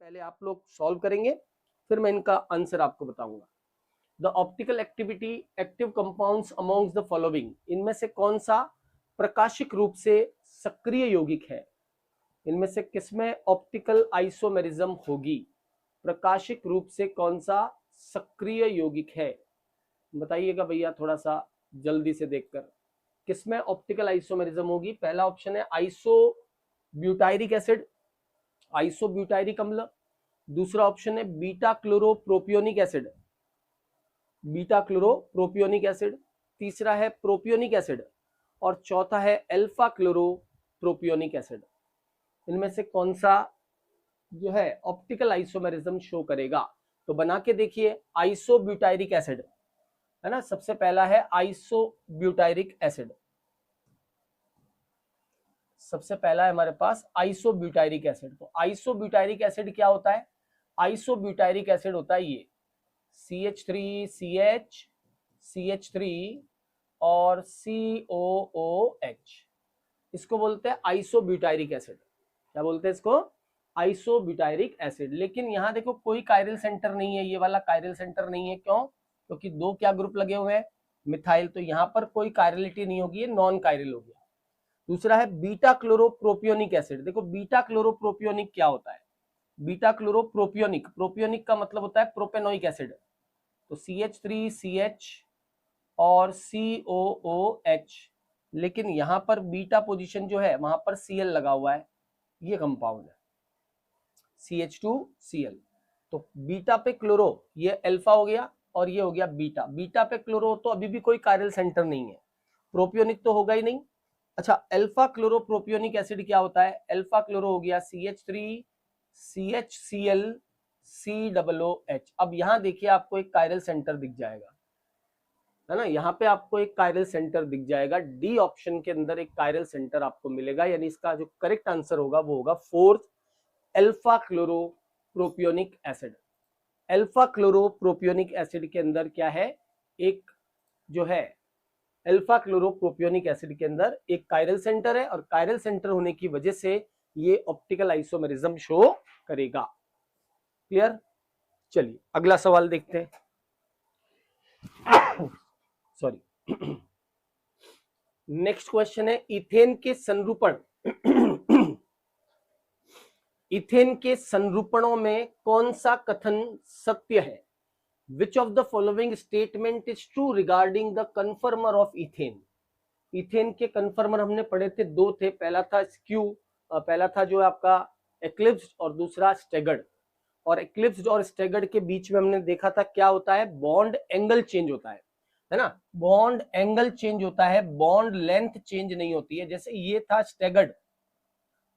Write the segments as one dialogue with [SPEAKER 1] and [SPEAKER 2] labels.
[SPEAKER 1] पहले आप लोग सॉल्व करेंगे, फिर मैं इनका आंसर आपको बताऊंगा। The optical activity active compounds amongst the following, इनमें से कौन सा प्रकाशिक रूप से सक्रिय यौगिक है? इनमें से किसमें ऑप्टिकल आइसोमेरिज्म होगी? प्रकाशिक रूप से कौन सा सक्रिय यौगिक है? बताइएगा भैया थोड़ा सा जल्दी से देखकर, किसमें ऑप्टिकल आइसोमेरिज्म होगी? पहला ऑप्शन है आइसोब्यूटायरिक एसिड, आइसोब्यूटायरिक अम्ल। दूसरा ऑप्शन है बीटा क्लोरोप्रोपियोनिक एसिड, बीटा क्लोरोप्रोपियोनिक एसिड। तीसरा है प्रोपियोनिक एसिड और चौथा है अल्फा क्लोरोप्रोपियोनिक एसिड। इनमें से कौन सा जो है ऑप्टिकल आइसोमेरिज्म शो करेगा? तो बना के देखिए, आइसोब्यूटायरिक एसिड है ना, सबसे पहला है आइसोब्यूटायरिक एसिड। सबसे पहला है हमारे पास आइसोब्यूटायरिक एसिड। तो आइसोब्यूटायरिक एसिड क्या होता है? आइसोब्यूटायरिक एसिड होता है ये CH3CH, CH3 और COOH, इसको बोलते हैं आइसोब्यूटायरिक एसिड। क्या बोलते हैं इसको? आइसोब्यूटायरिक एसिड। लेकिन यहाँ देखो कोई कायरल सेंटर नहीं है, ये वाला कायरल सेंटर नहीं है। क्यों? क्योंकि दो क्या ग्रुप लगे हुए हैं, मिथाइल, तो यहाँ पर कोई कायरलिटी नहीं होगी, ये नॉन कायरल हो गया। दूसरा है बीटा क्लोरोप्रोपियोनिक एसिड। देखो बीटा क्लोरोप्रोपियोनिक क्या होता है? बीटा क्लोरोप्रोपियोनिक, प्रोपियोनिक का मतलब होता है प्रोपेनोइक एसिड। तो CH3CH और COOH, लेकिन यहां पर बीटा पोजीशन जो है वहां पर Cl लगा हुआ है, ये कंपाउंड है CH2Cl। तो बीटा पे क्लोरो, ये अल्फा हो गया और ये हो गया बीटा। बीटा पे क्लोरो तो अभी भी कोई कायरल सेंटर नहीं है, प्रोपियोनिक तो होगा ही नहीं। अच्छा, अल्फा क्लोरोप्रोपियोनिक एसिड क्या होता है? अल्फा क्लोरो हो गया CH3CHCl COOH। अब यहां देखिए आपको एक कायरल सेंटर दिख जाएगा, है ना, यहाँ पे आपको एक कायरल सेंटर दिख जाएगा। डी ऑप्शन के अंदर एक कायरल सेंटर आपको मिलेगा, यानी इसका जो करेक्ट आंसर होगा वो होगा fourth, alpha chloropropionic acid. Alpha chloropropionic acid के अंदर क्या है? एक जो है अल्फा क्लोरोप्रोपियोनिक एसिड के अंदर एक कायरल सेंटर है, और कायरल सेंटर होने की वजह से ये ऑप्टिकल आइसोमेरिज्म शो करेगा। क्लियर? चलिए अगला सवाल देखते हैं। सॉरी, नेक्स्ट क्वेश्चन है इथेन के संरूपण इथेन के संरूपणों में कौन सा कथन सत्य है? Which of the following statement is true regarding the कन्फर्मर of ethane? Ethane के कन्फर्मर हमने पढ़े थे, दो थे, पहला था स्क्यू, पहला था जो आपका एक्लिप्स्ड और दूसरा स्टेगर्ड। और एक्लिप्स्ड और स्टेगर्ड के बीच में हमने देखा था क्या होता है? बॉन्ड एंगल चेंज होता है ना, बॉन्ड एंगल चेंज होता है, बॉन्ड लेंथ चेंज नहीं होती है। जैसे ये था स्टेगर्ड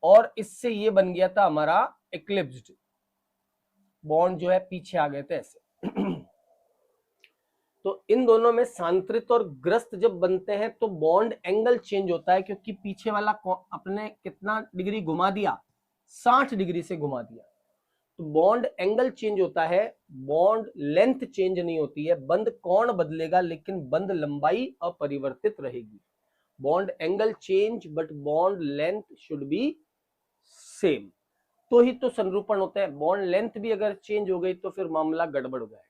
[SPEAKER 1] और इससे ये बन गया था हमारा एक्लिप्स्ड, बॉन्ड जो है पीछे आ गए थे ऐसे। तो इन दोनों में सांत्रित और ग्रस्त जब बनते हैं तो बॉन्ड एंगल चेंज होता है, क्योंकि पीछे वाला अपने कितना डिग्री घुमा दिया? 60 डिग्री से घुमा दिया। तो बॉन्ड एंगल चेंज होता है, बॉन्ड लेंथ चेंज नहीं होती है। बंद कोण बदलेगा लेकिन बंद लंबाई अपरिवर्तित रहेगी। Bond angle change but bond length should be same, तो ही तो संरूपण होता है। बॉन्ड लेंथ भी अगर चेंज हो गई तो फिर मामला गड़बड़ हो जाएगा।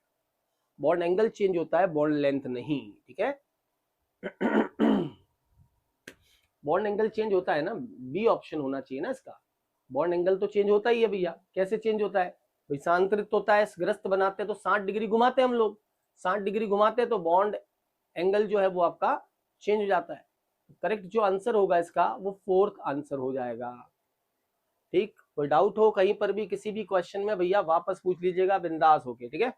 [SPEAKER 1] बॉन्ड एंगल चेंज होता है, बॉन्ड लेंथ नहीं। ठीक है, बॉन्ड एंगल चेंज होता है ना, बी ऑप्शन होना चाहिए ना इसका। बॉन्ड एंगल तो चेंज होता ही है भैया। कैसे चेंज होता है भाई? सांतरित होता है, ग्रस्त बनाते हैं तो 60 डिग्री घुमाते हैं हम लोग, 60 डिग्री घुमाते हैं तो बॉन्ड एंगल जो है वो आपका चेंज हो जाता है। करेक्ट जो आंसर होगा इसका वो फोर्थ आंसर हो जाएगा। ठीक, कोई डाउट हो कहीं पर भी किसी भी क्वेश्चन में भैया वापस पूछ लीजिएगा बिंदास होके। ठीक है,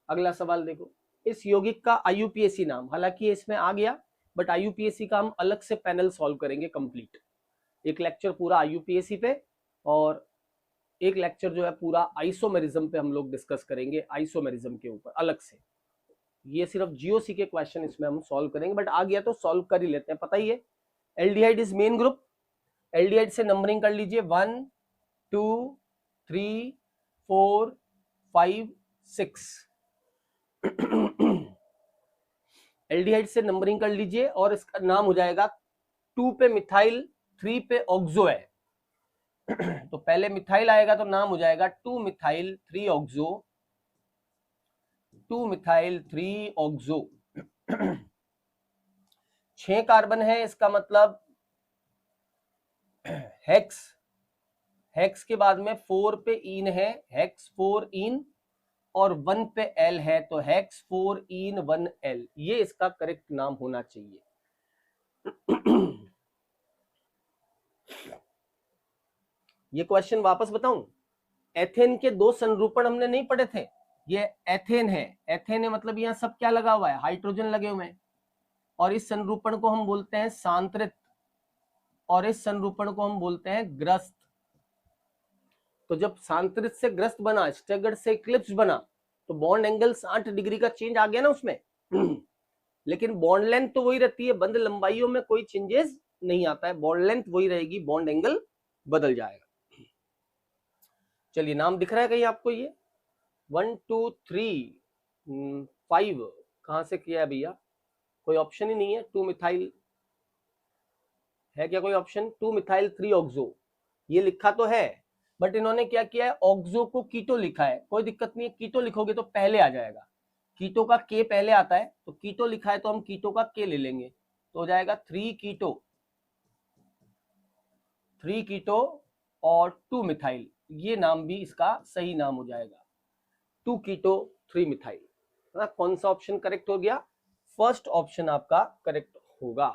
[SPEAKER 1] अगला सवाल देखो। इस यौगिक का IUPAC नाम, हालांकि इसमें आ गया बट IUPAC का हम अलग से पैनल सॉल्व करेंगे कंप्लीट। एक लेक्चर पूरा IUPAC पे और एक लेक्चर जो है पूरा आइसोमेरिज्म पे हम लोग डिस्कस करेंगे, आइसोमेरिज्म के ऊपर अलग से। ये सिर्फ GOC के क्वेश्चन इसमें हम सॉल्व करेंगे, बट आ गया तो सॉल्व कर ही लेते हैं। पता ही है aldehyde is main group. Aldehyde से नंबरिंग कर लीजिए 1 2 3 4 5 6। एल्डिहाइड से नंबरिंग कर लीजिए और इसका नाम हो जाएगा 2 पे मिथाइल, 3 पे ऑक्सो है, तो पहले मिथाइल आएगा तो नाम हो जाएगा 2 methyl 3 oxo, 2 methyl 3 oxo. 6 carbon है, इसका मतलब हेक्स, हेक्स के बाद में 4 पे इन है, हेक्स 4 इन, और 1 पे एल है, तो हेक्स 4 इन 1 एल, ये इसका करेक्ट नाम होना चाहिए। ये क्वेश्चन वापस बताऊं, एथेन के 2 संरूपण हमने नहीं पढ़े थे, ये एथेन है, एथेन है मतलब यहाँ सब क्या लगा हुआ है, हाइड्रोजन लगे हुए हैं, और इस संरूपण को हम बोलते हैं सांत्रित, और इस संरूपण को हम बोलते हैं ग्रस्त। तो जब सांत्रित से ग्रस्त बना, स्टैगर्ड से इक्लिप्स बना, तो बॉन्ड एंगल 60 डिग्री का चेंज आ गया ना उसमें। लेकिन बॉन्ड लेंथ तो वही रहती है, बंद लंबाइयों में कोई चेंजेस नहीं आता है, बॉन्ड लेंथ वही रहेगी, बॉन्ड एंगल बदल जाएगा। चलिए नाम दिख रहा है कहीं आपको, ये 1 2 3 5 कहां से किया है भैया, कोई ऑप्शन ही नहीं है। 2 मिथाइल है क्या कोई ऑप्शन, 2 मिथाइल 3 ऑक्सो ये लिखा तो है, बट इन्होंने क्या किया है, ऑक्सो को कीटो लिखा है, कोई दिक्कत नहीं है, कीटो लिखोगे तो पहले आ जाएगा, कीटो का के पहले आता है, तो कीटो लिखा है तो हम कीटो का के ले लेंगे, तो हो जाएगा 3 कीटो, 3 कीटो और 2 मिथाइल, ये नाम भी इसका सही नाम हो जाएगा, 2 कीटो 3 मिथाइल। कौन सा ऑप्शन करेक्ट हो गया, फर्स्ट ऑप्शन आपका करेक्ट होगा,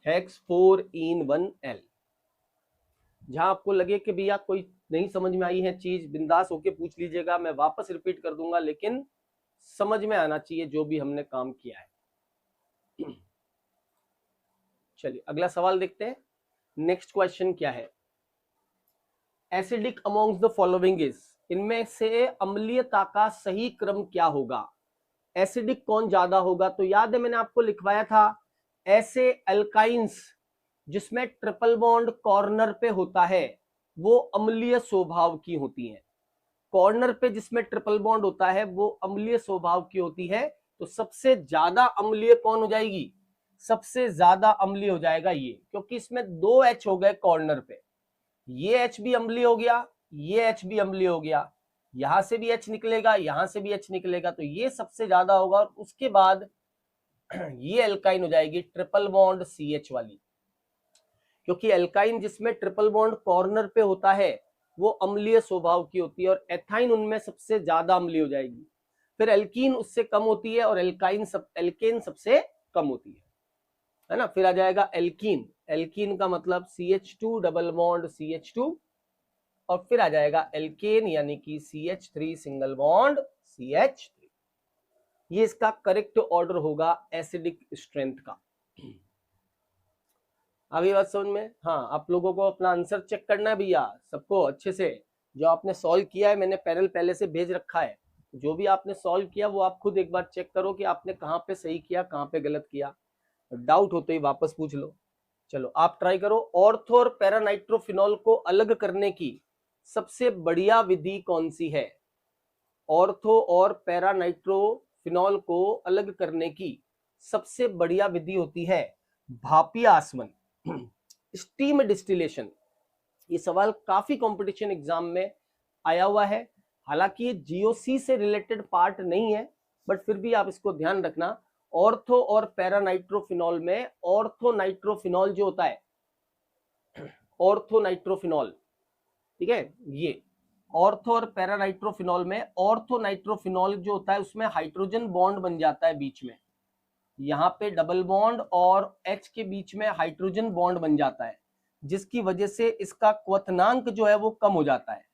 [SPEAKER 1] हेक्स 4 इन 1 एल। जहां आपको लगे कि भैया कोई नहीं समझ में आई है चीज, बिंदास होके पूछ लीजिएगा, मैं वापस रिपीट कर दूंगा, लेकिन समझ में आना चाहिए जो भी हमने काम किया है। चलिए अगला सवाल देखते हैं, नेक्स्ट क्वेश्चन क्या है, acidic amongst the following is, इनमें से अम्लीयता का सही क्रम क्या होगा, एसिडिक कौन ज्यादा होगा, तो याद है मैंने आपको लिखवाया था, ऐसे अल्काइंस जिसमें ट्रिपल बॉन्ड कॉर्नर पे होता है वो अम्लीय स्वभाव की होती हैं, कॉर्नर पे जिसमें ट्रिपल बॉन्ड होता है वो अम्लीय स्वभाव की होती है, तो सबसे ज्यादा अम्लीय कौन हो जाएगी, सबसे ज्यादा अम्लीय हो जाएगा ये, क्योंकि इसमें 2 H हो गए कॉर्नर पे, ये H भी अम्लीय हो गया, ये H भी अम्लीय हो गया, यहां से भी H निकलेगा, यहां से भी H निकलेगा, तो ये सबसे ज्यादा होगा, और उसके बाद ये एल्काइन हो जाएगी ट्रिपल बॉन्ड CH वाली, क्योंकि एल्काइन जिसमें ट्रिपल बॉन्ड कॉर्नर पे होता है वो अम्लीय स्वभाव की होती है, और एथाइन उनमें सबसे ज्यादा अम्लीय हो जाएगी, फिर एल्कीन उससे कम होती है, और एल्केन सबसे कम होती है ना, फिर आ जाएगा एल्कीन, एल्कीन का मतलब CH2 डबल बॉन्ड CH2, और फिर आ जाएगा एल्केन यानी कि CH3 सिंगल बॉन्ड CH3, ये इसका करेक्ट ऑर्डर होगा एसिडिक स्ट्रेंथ का। आगे बात समझ में, हाँ आप लोगों को अपना आंसर चेक करना है भैया, सबको अच्छे से, जो आपने सॉल्व किया है मैंने पैनल पहले से भेज रखा है, जो भी आपने सॉल्व किया वो आप खुद एक बार चेक करो कि आपने कहाँ पे सही किया कहाँ पे गलत किया, डाउट हो तो ही वापस पूछ लो। चलो आप ट्राई करो, ऑर्थो और पैरानाइट्रोफिनॉल को अलग करने की सबसे बढ़िया विधि कौन सी है, ऑर्थो और पैरानाइट्रोफिनॉल को अलग करने की सबसे बढ़िया विधि होती है भापी आसवन, स्टीम डिस्टिलेशन। ये सवाल काफी कंपटीशन एग्जाम में आया हुआ है, हालांकि ये जीओसी से रिलेटेड पार्ट नहीं है, बट फिर भी आप इसको ध्यान रखना, ऑर्थो और पैरानाइट्रोफिनॉल में ऑर्थोनाइट्रोफिनॉल जो होता है, ऑर्थोनाइट्रोफिनॉल, ठीक है, ये ऑर्थो और पैरानाइट्रोफिनॉल में ऑर्थोनाइट्रोफिनॉल जो होता है उसमें हाइड्रोजन बॉन्ड बन जाता है बीच में, यहाँ पे डबल बॉन्ड और H के बीच में हाइड्रोजन बॉन्ड बन जाता है, जिसकी वजह से इसका क्वथनांक जो है वो कम हो जाता है,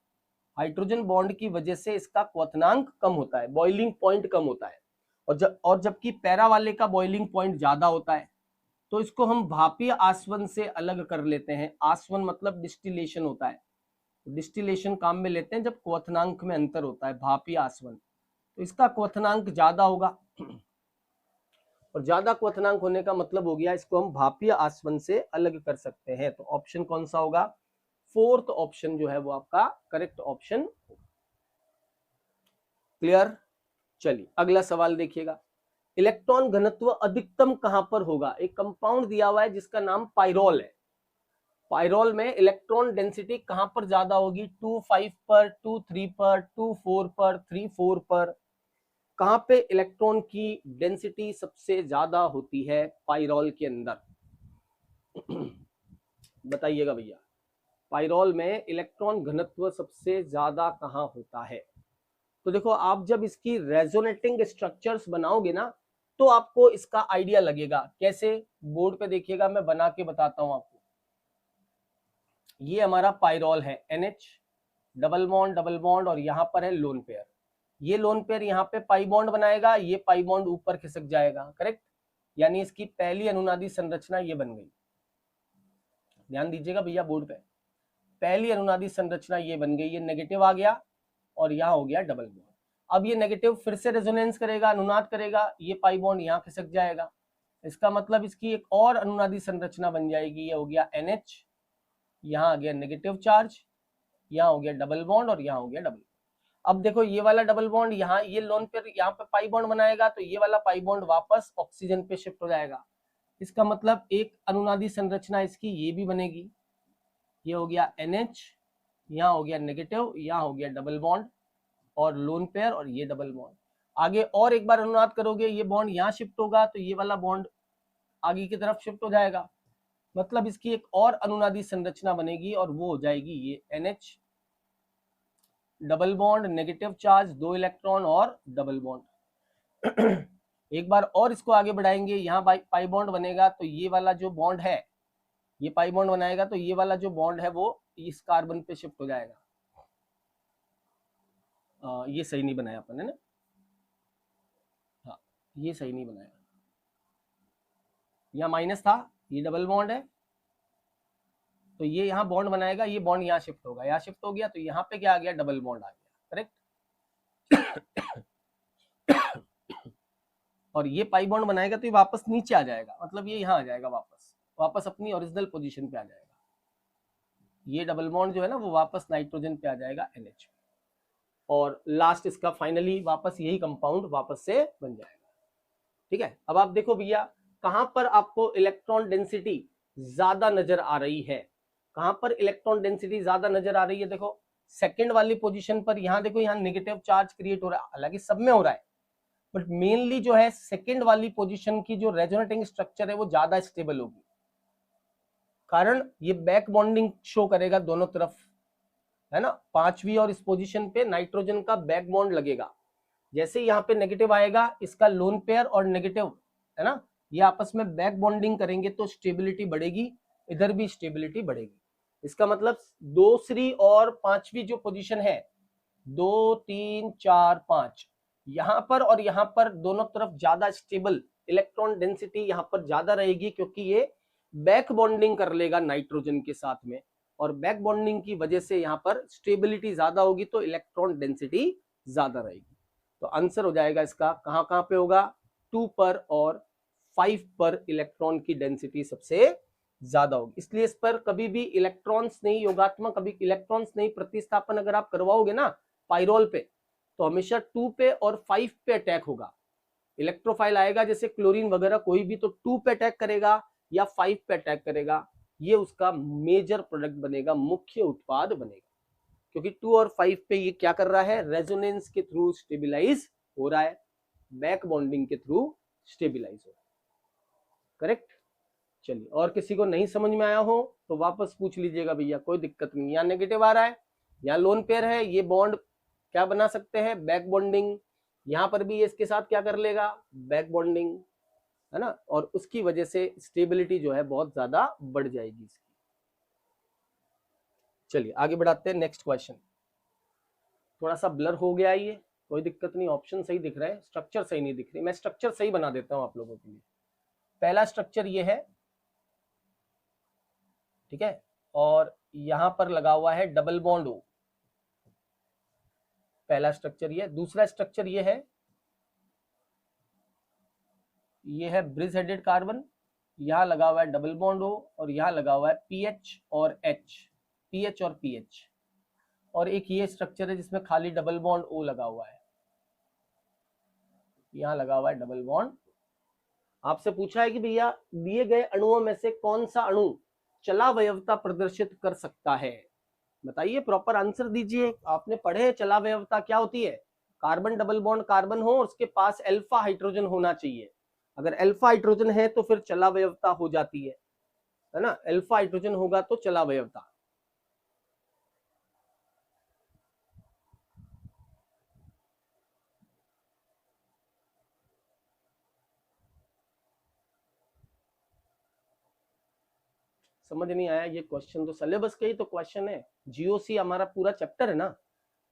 [SPEAKER 1] हाइड्रोजन बॉन्ड की वजह से इसका क्वथनांक कम होता है, बॉइलिंग पॉइंट कम होता है, और जबकि पैरा वाले का बॉइलिंग पॉइंट ज्यादा होता है, तो इसको हम भापीय आसवन से अलग कर लेते हैं, आसवन मतलब डिस्टिलेशन होता है, डिस्टिलेशन काम में लेते हैं जब क्वथनांक में अंतर होता है, भापीय आसवन, तो इसका क्वथनांक ज्यादा होगा, और ज्यादा क्वथनांक होने का मतलब हो गया इसको हम भापीय आसवन से अलग कर सकते हैं, तो ऑप्शन कौन सा होगा, फोर्थ ऑप्शन जो है वो आपका करेक्ट ऑप्शन। क्लियर, चलिए अगला सवाल देखिएगा, इलेक्ट्रॉन घनत्व अधिकतम कहां पर होगा, एक कंपाउंड दिया हुआ है जिसका नाम पाइरोल है, पायरोल में इलेक्ट्रॉन डेंसिटी कहां पर ज्यादा होगी? 2,5 पर, 2,3 पर, 2,4 पर, 3,4 पर, कहां पे इलेक्ट्रॉन की डेंसिटी सबसे ज्यादा होती है पायरोल के अंदर? बताइएगा भैया, पायरोल में इलेक्ट्रॉन घनत्व सबसे ज्यादा कहां होता है? तो देखो, आप जब इसकी रेजोनेटिंग स्ट्रक्चर्स बनाओगे ना, तो आपको इसका आइडिया लगेगा। कैसे? बोर्ड पे देखिएगा, मैं बना के बताता हूं आपको। ये हमारा पायरोल है, NH, डबल बॉन्ड, और यहां पर है लोन पेयर। ये लोन पेयर यहाँ पे पाई बॉन्ड बनाएगा, ये पाई बॉन्ड ऊपर खिसक जाएगा, करेक्ट? यानी इसकी पहली अनुनादी संरचना ये बन गई। ध्यान दीजिएगा भैया बोर्ड पे, पहली अनुनादी संरचना ये बन गई। ये नेगेटिव आ गया और यहाँ हो गया डबल बॉन्ड। अब ये नेगेटिव फिर से रेजोनेंस करेगा, अनुनाद करेगा, ये पाई बॉन्ड यहाँ खिसक जाएगा। इसका मतलब इसकी एक और अनुनादी संरचना बन जाएगी। ये हो गया NH, यहाँ आ गया नेगेटिव चार्ज, यहाँ हो गया डबल बॉन्ड और यहाँ हो गया डबल। अब देखो, ये वाला डबल बॉन्ड यहाँ, ये लोन पेयर यहाँ पे पाई बॉन्ड बनाएगा, तो ये वाला पाई बॉन्ड वापस ऑक्सीजन पे शिफ्ट हो जाएगा। इसका मतलब एक अनुनादी संरचना इसकी ये भी बनेगी। ये हो गया NH, यहाँ हो गया नेगेटिव, यहाँ हो गया डबल बॉन्ड और लोन पेयर, और ये डबल बॉन्ड। आगे और एक बार अनुनाद करोगे, ये बॉन्ड यहाँ शिफ्ट होगा, तो ये वाला बॉन्ड आगे की तरफ शिफ्ट हो जाएगा। मतलब इसकी एक और अनुनादी संरचना बनेगी और वो हो जाएगी ये NH, double bond, negative charge, 2 electron और डबल बॉन्ड। एक बार और इसको आगे बढ़ाएंगे, यहाँ पाई बॉन्ड बनेगा, तो ये वाला जो बॉन्ड है, ये पाई बॉन्ड बनाएगा, तो ये वाला जो बॉन्ड है वो इस कार्बन पे शिफ्ट हो जाएगा। ये सही नहीं बनाया अपन ने ना, हाँ ये सही नहीं बनाया, यहाँ माइनस था, ये डबल बॉन्ड है, तो ये यहाँ बॉन्ड बनाएगा, ये बॉन्ड यहाँ शिफ्ट होगा, यहाँ शिफ्ट हो गया, तो यहाँ पे क्या आ गया? डबल बॉन्ड आ गया, करेक्ट? और ये पाई बॉन्ड बनाएगा तो ये वापस नीचे आ जाएगा, मतलब ये यहाँ आ जाएगा, वापस अपनी ओरिजिनल पोजीशन पे आ जाएगा। ये डबल बॉन्ड जो है ना, वो वापस नाइट्रोजन पे आ जाएगा, NH, और लास्ट इसका फाइनली वापस यही कंपाउंड वापस से बन जाएगा। ठीक है, अब आप देखो भैया, कहां पर आपको इलेक्ट्रॉन डेंसिटी ज्यादा नजर आ रही है? कहां पर इलेक्ट्रॉन डेंसिटी ज्यादा नजर आ रही है? देखो, सेकंड वाली पोजीशन पर। यहाँ देखो, यहाँ नेगेटिव चार्ज क्रिएट हो रहा है, हालांकि सब में हो रहा है, बट मेनली जो है सेकंड वाली पोजीशन की जो रेजोनेटिंग स्ट्रक्चर है वो ज्यादा स्टेबल होगी, कारण ये बैक बॉन्डिंग शो करेगा दोनों तरफ, है ना? पांचवी और इस पोजीशन पे नाइट्रोजन का बैक बॉन्ड लगेगा। जैसे यहाँ पे नेगेटिव आएगा, इसका लोन पेयर और नेगेटिव, है ना, ये आपस में बैक बॉन्डिंग करेंगे तो स्टेबिलिटी बढ़ेगी, इधर भी स्टेबिलिटी बढ़ेगी। इसका मतलब दूसरी और पांचवी जो पोजीशन है, 2, 3, 4, 5, यहाँ पर और यहाँ पर दोनों तरफ ज्यादा स्टेबल इलेक्ट्रॉन डेंसिटी यहाँ पर ज्यादा रहेगी, क्योंकि ये बैक बॉन्डिंग कर लेगा नाइट्रोजन के साथ में, और बैक बॉन्डिंग की वजह से यहाँ पर स्टेबिलिटी ज्यादा होगी, तो इलेक्ट्रॉन डेंसिटी ज्यादा रहेगी। तो आंसर हो जाएगा इसका, कहां कहां पे होगा? 2 पर और 5 पर इलेक्ट्रॉन की डेंसिटी सबसे ज्यादा होगी। इसलिए इस पर कभी भी इलेक्ट्रॉन्स नहीं, योगात्मक कभी इलेक्ट्रॉन्स नहीं प्रतिस्थापन अगर आप करवाओगे ना पाइरोल पे, तो हमेशा 2 पे और 5 पे अटैक होगा। इलेक्ट्रोफाइल आएगा जैसे क्लोरीन वगैरह कोई भी, तो 2 पे अटैक करेगा या 5 पे अटैक करेगा, ये उसका मेजर प्रोडक्ट बनेगा, मुख्य उत्पाद बनेगा, क्योंकि 2 और 5 पे ये क्या कर रहा है? रेजोनेंस के थ्रू स्टेबिलाईज हो रहा है, बैक बॉन्डिंग के थ्रू स्टेबिलाईज हो रहा है, करेक्ट? चलिए, और किसी को नहीं समझ में आया हो तो वापस पूछ लीजिएगा भैया, कोई दिक्कत नहीं। यहाँ नेगेटिव आ रहा है, यहाँ लोन पेयर है, ये बॉन्ड क्या बना सकते हैं? Back bonding. यहाँ पर भी ये इसके साथ क्या कर लेगा? बैक बॉन्डिंग, है ना, और उसकी वजह से स्टेबिलिटी जो है बहुत ज्यादा बढ़ जाएगी इसकी। चलिए आगे बढ़ाते हैं, नेक्स्ट क्वेश्चन। थोड़ा सा ब्लर हो गया ये, कोई दिक्कत नहीं, ऑप्शन सही दिख रहा है, स्ट्रक्चर सही नहीं दिख रही, मैं स्ट्रक्चर सही बना देता हूं आप लोगों के लिए। पहला स्ट्रक्चर ये है, ठीक है, और यहां पर लगा हुआ है डबल बॉन्ड O, पहला स्ट्रक्चर ये। दूसरा स्ट्रक्चर ये है ब्रिज हेडेड कार्बन, यहां लगा हुआ है डबल बॉन्ड O, और यहां लगा हुआ है PH और H, PH और PH। और एक ये स्ट्रक्चर है जिसमें खाली डबल बॉन्ड O लगा हुआ है, यहां लगा हुआ है डबल बॉन्ड। आपसे पूछा है कि भैया दिए गए अणुओं में से कौन सा अणु चलावयवता प्रदर्शित कर सकता है? बताइए, प्रॉपर आंसर दीजिए। आपने पढ़े चलावयवता क्या होती है? कार्बन डबल बॉन्ड कार्बन हो और उसके पास अल्फा हाइड्रोजन होना चाहिए। अगर अल्फा हाइड्रोजन है तो फिर चलावयवता हो जाती है ना? अल्फा हाइड्रोजन होगा तो चलावयवता। समझ नहीं आया? ये क्वेश्चन तो सिलेबस का ही तो क्वेश्चन है। जीओसी हमारा पूरा चैप्टर है ना,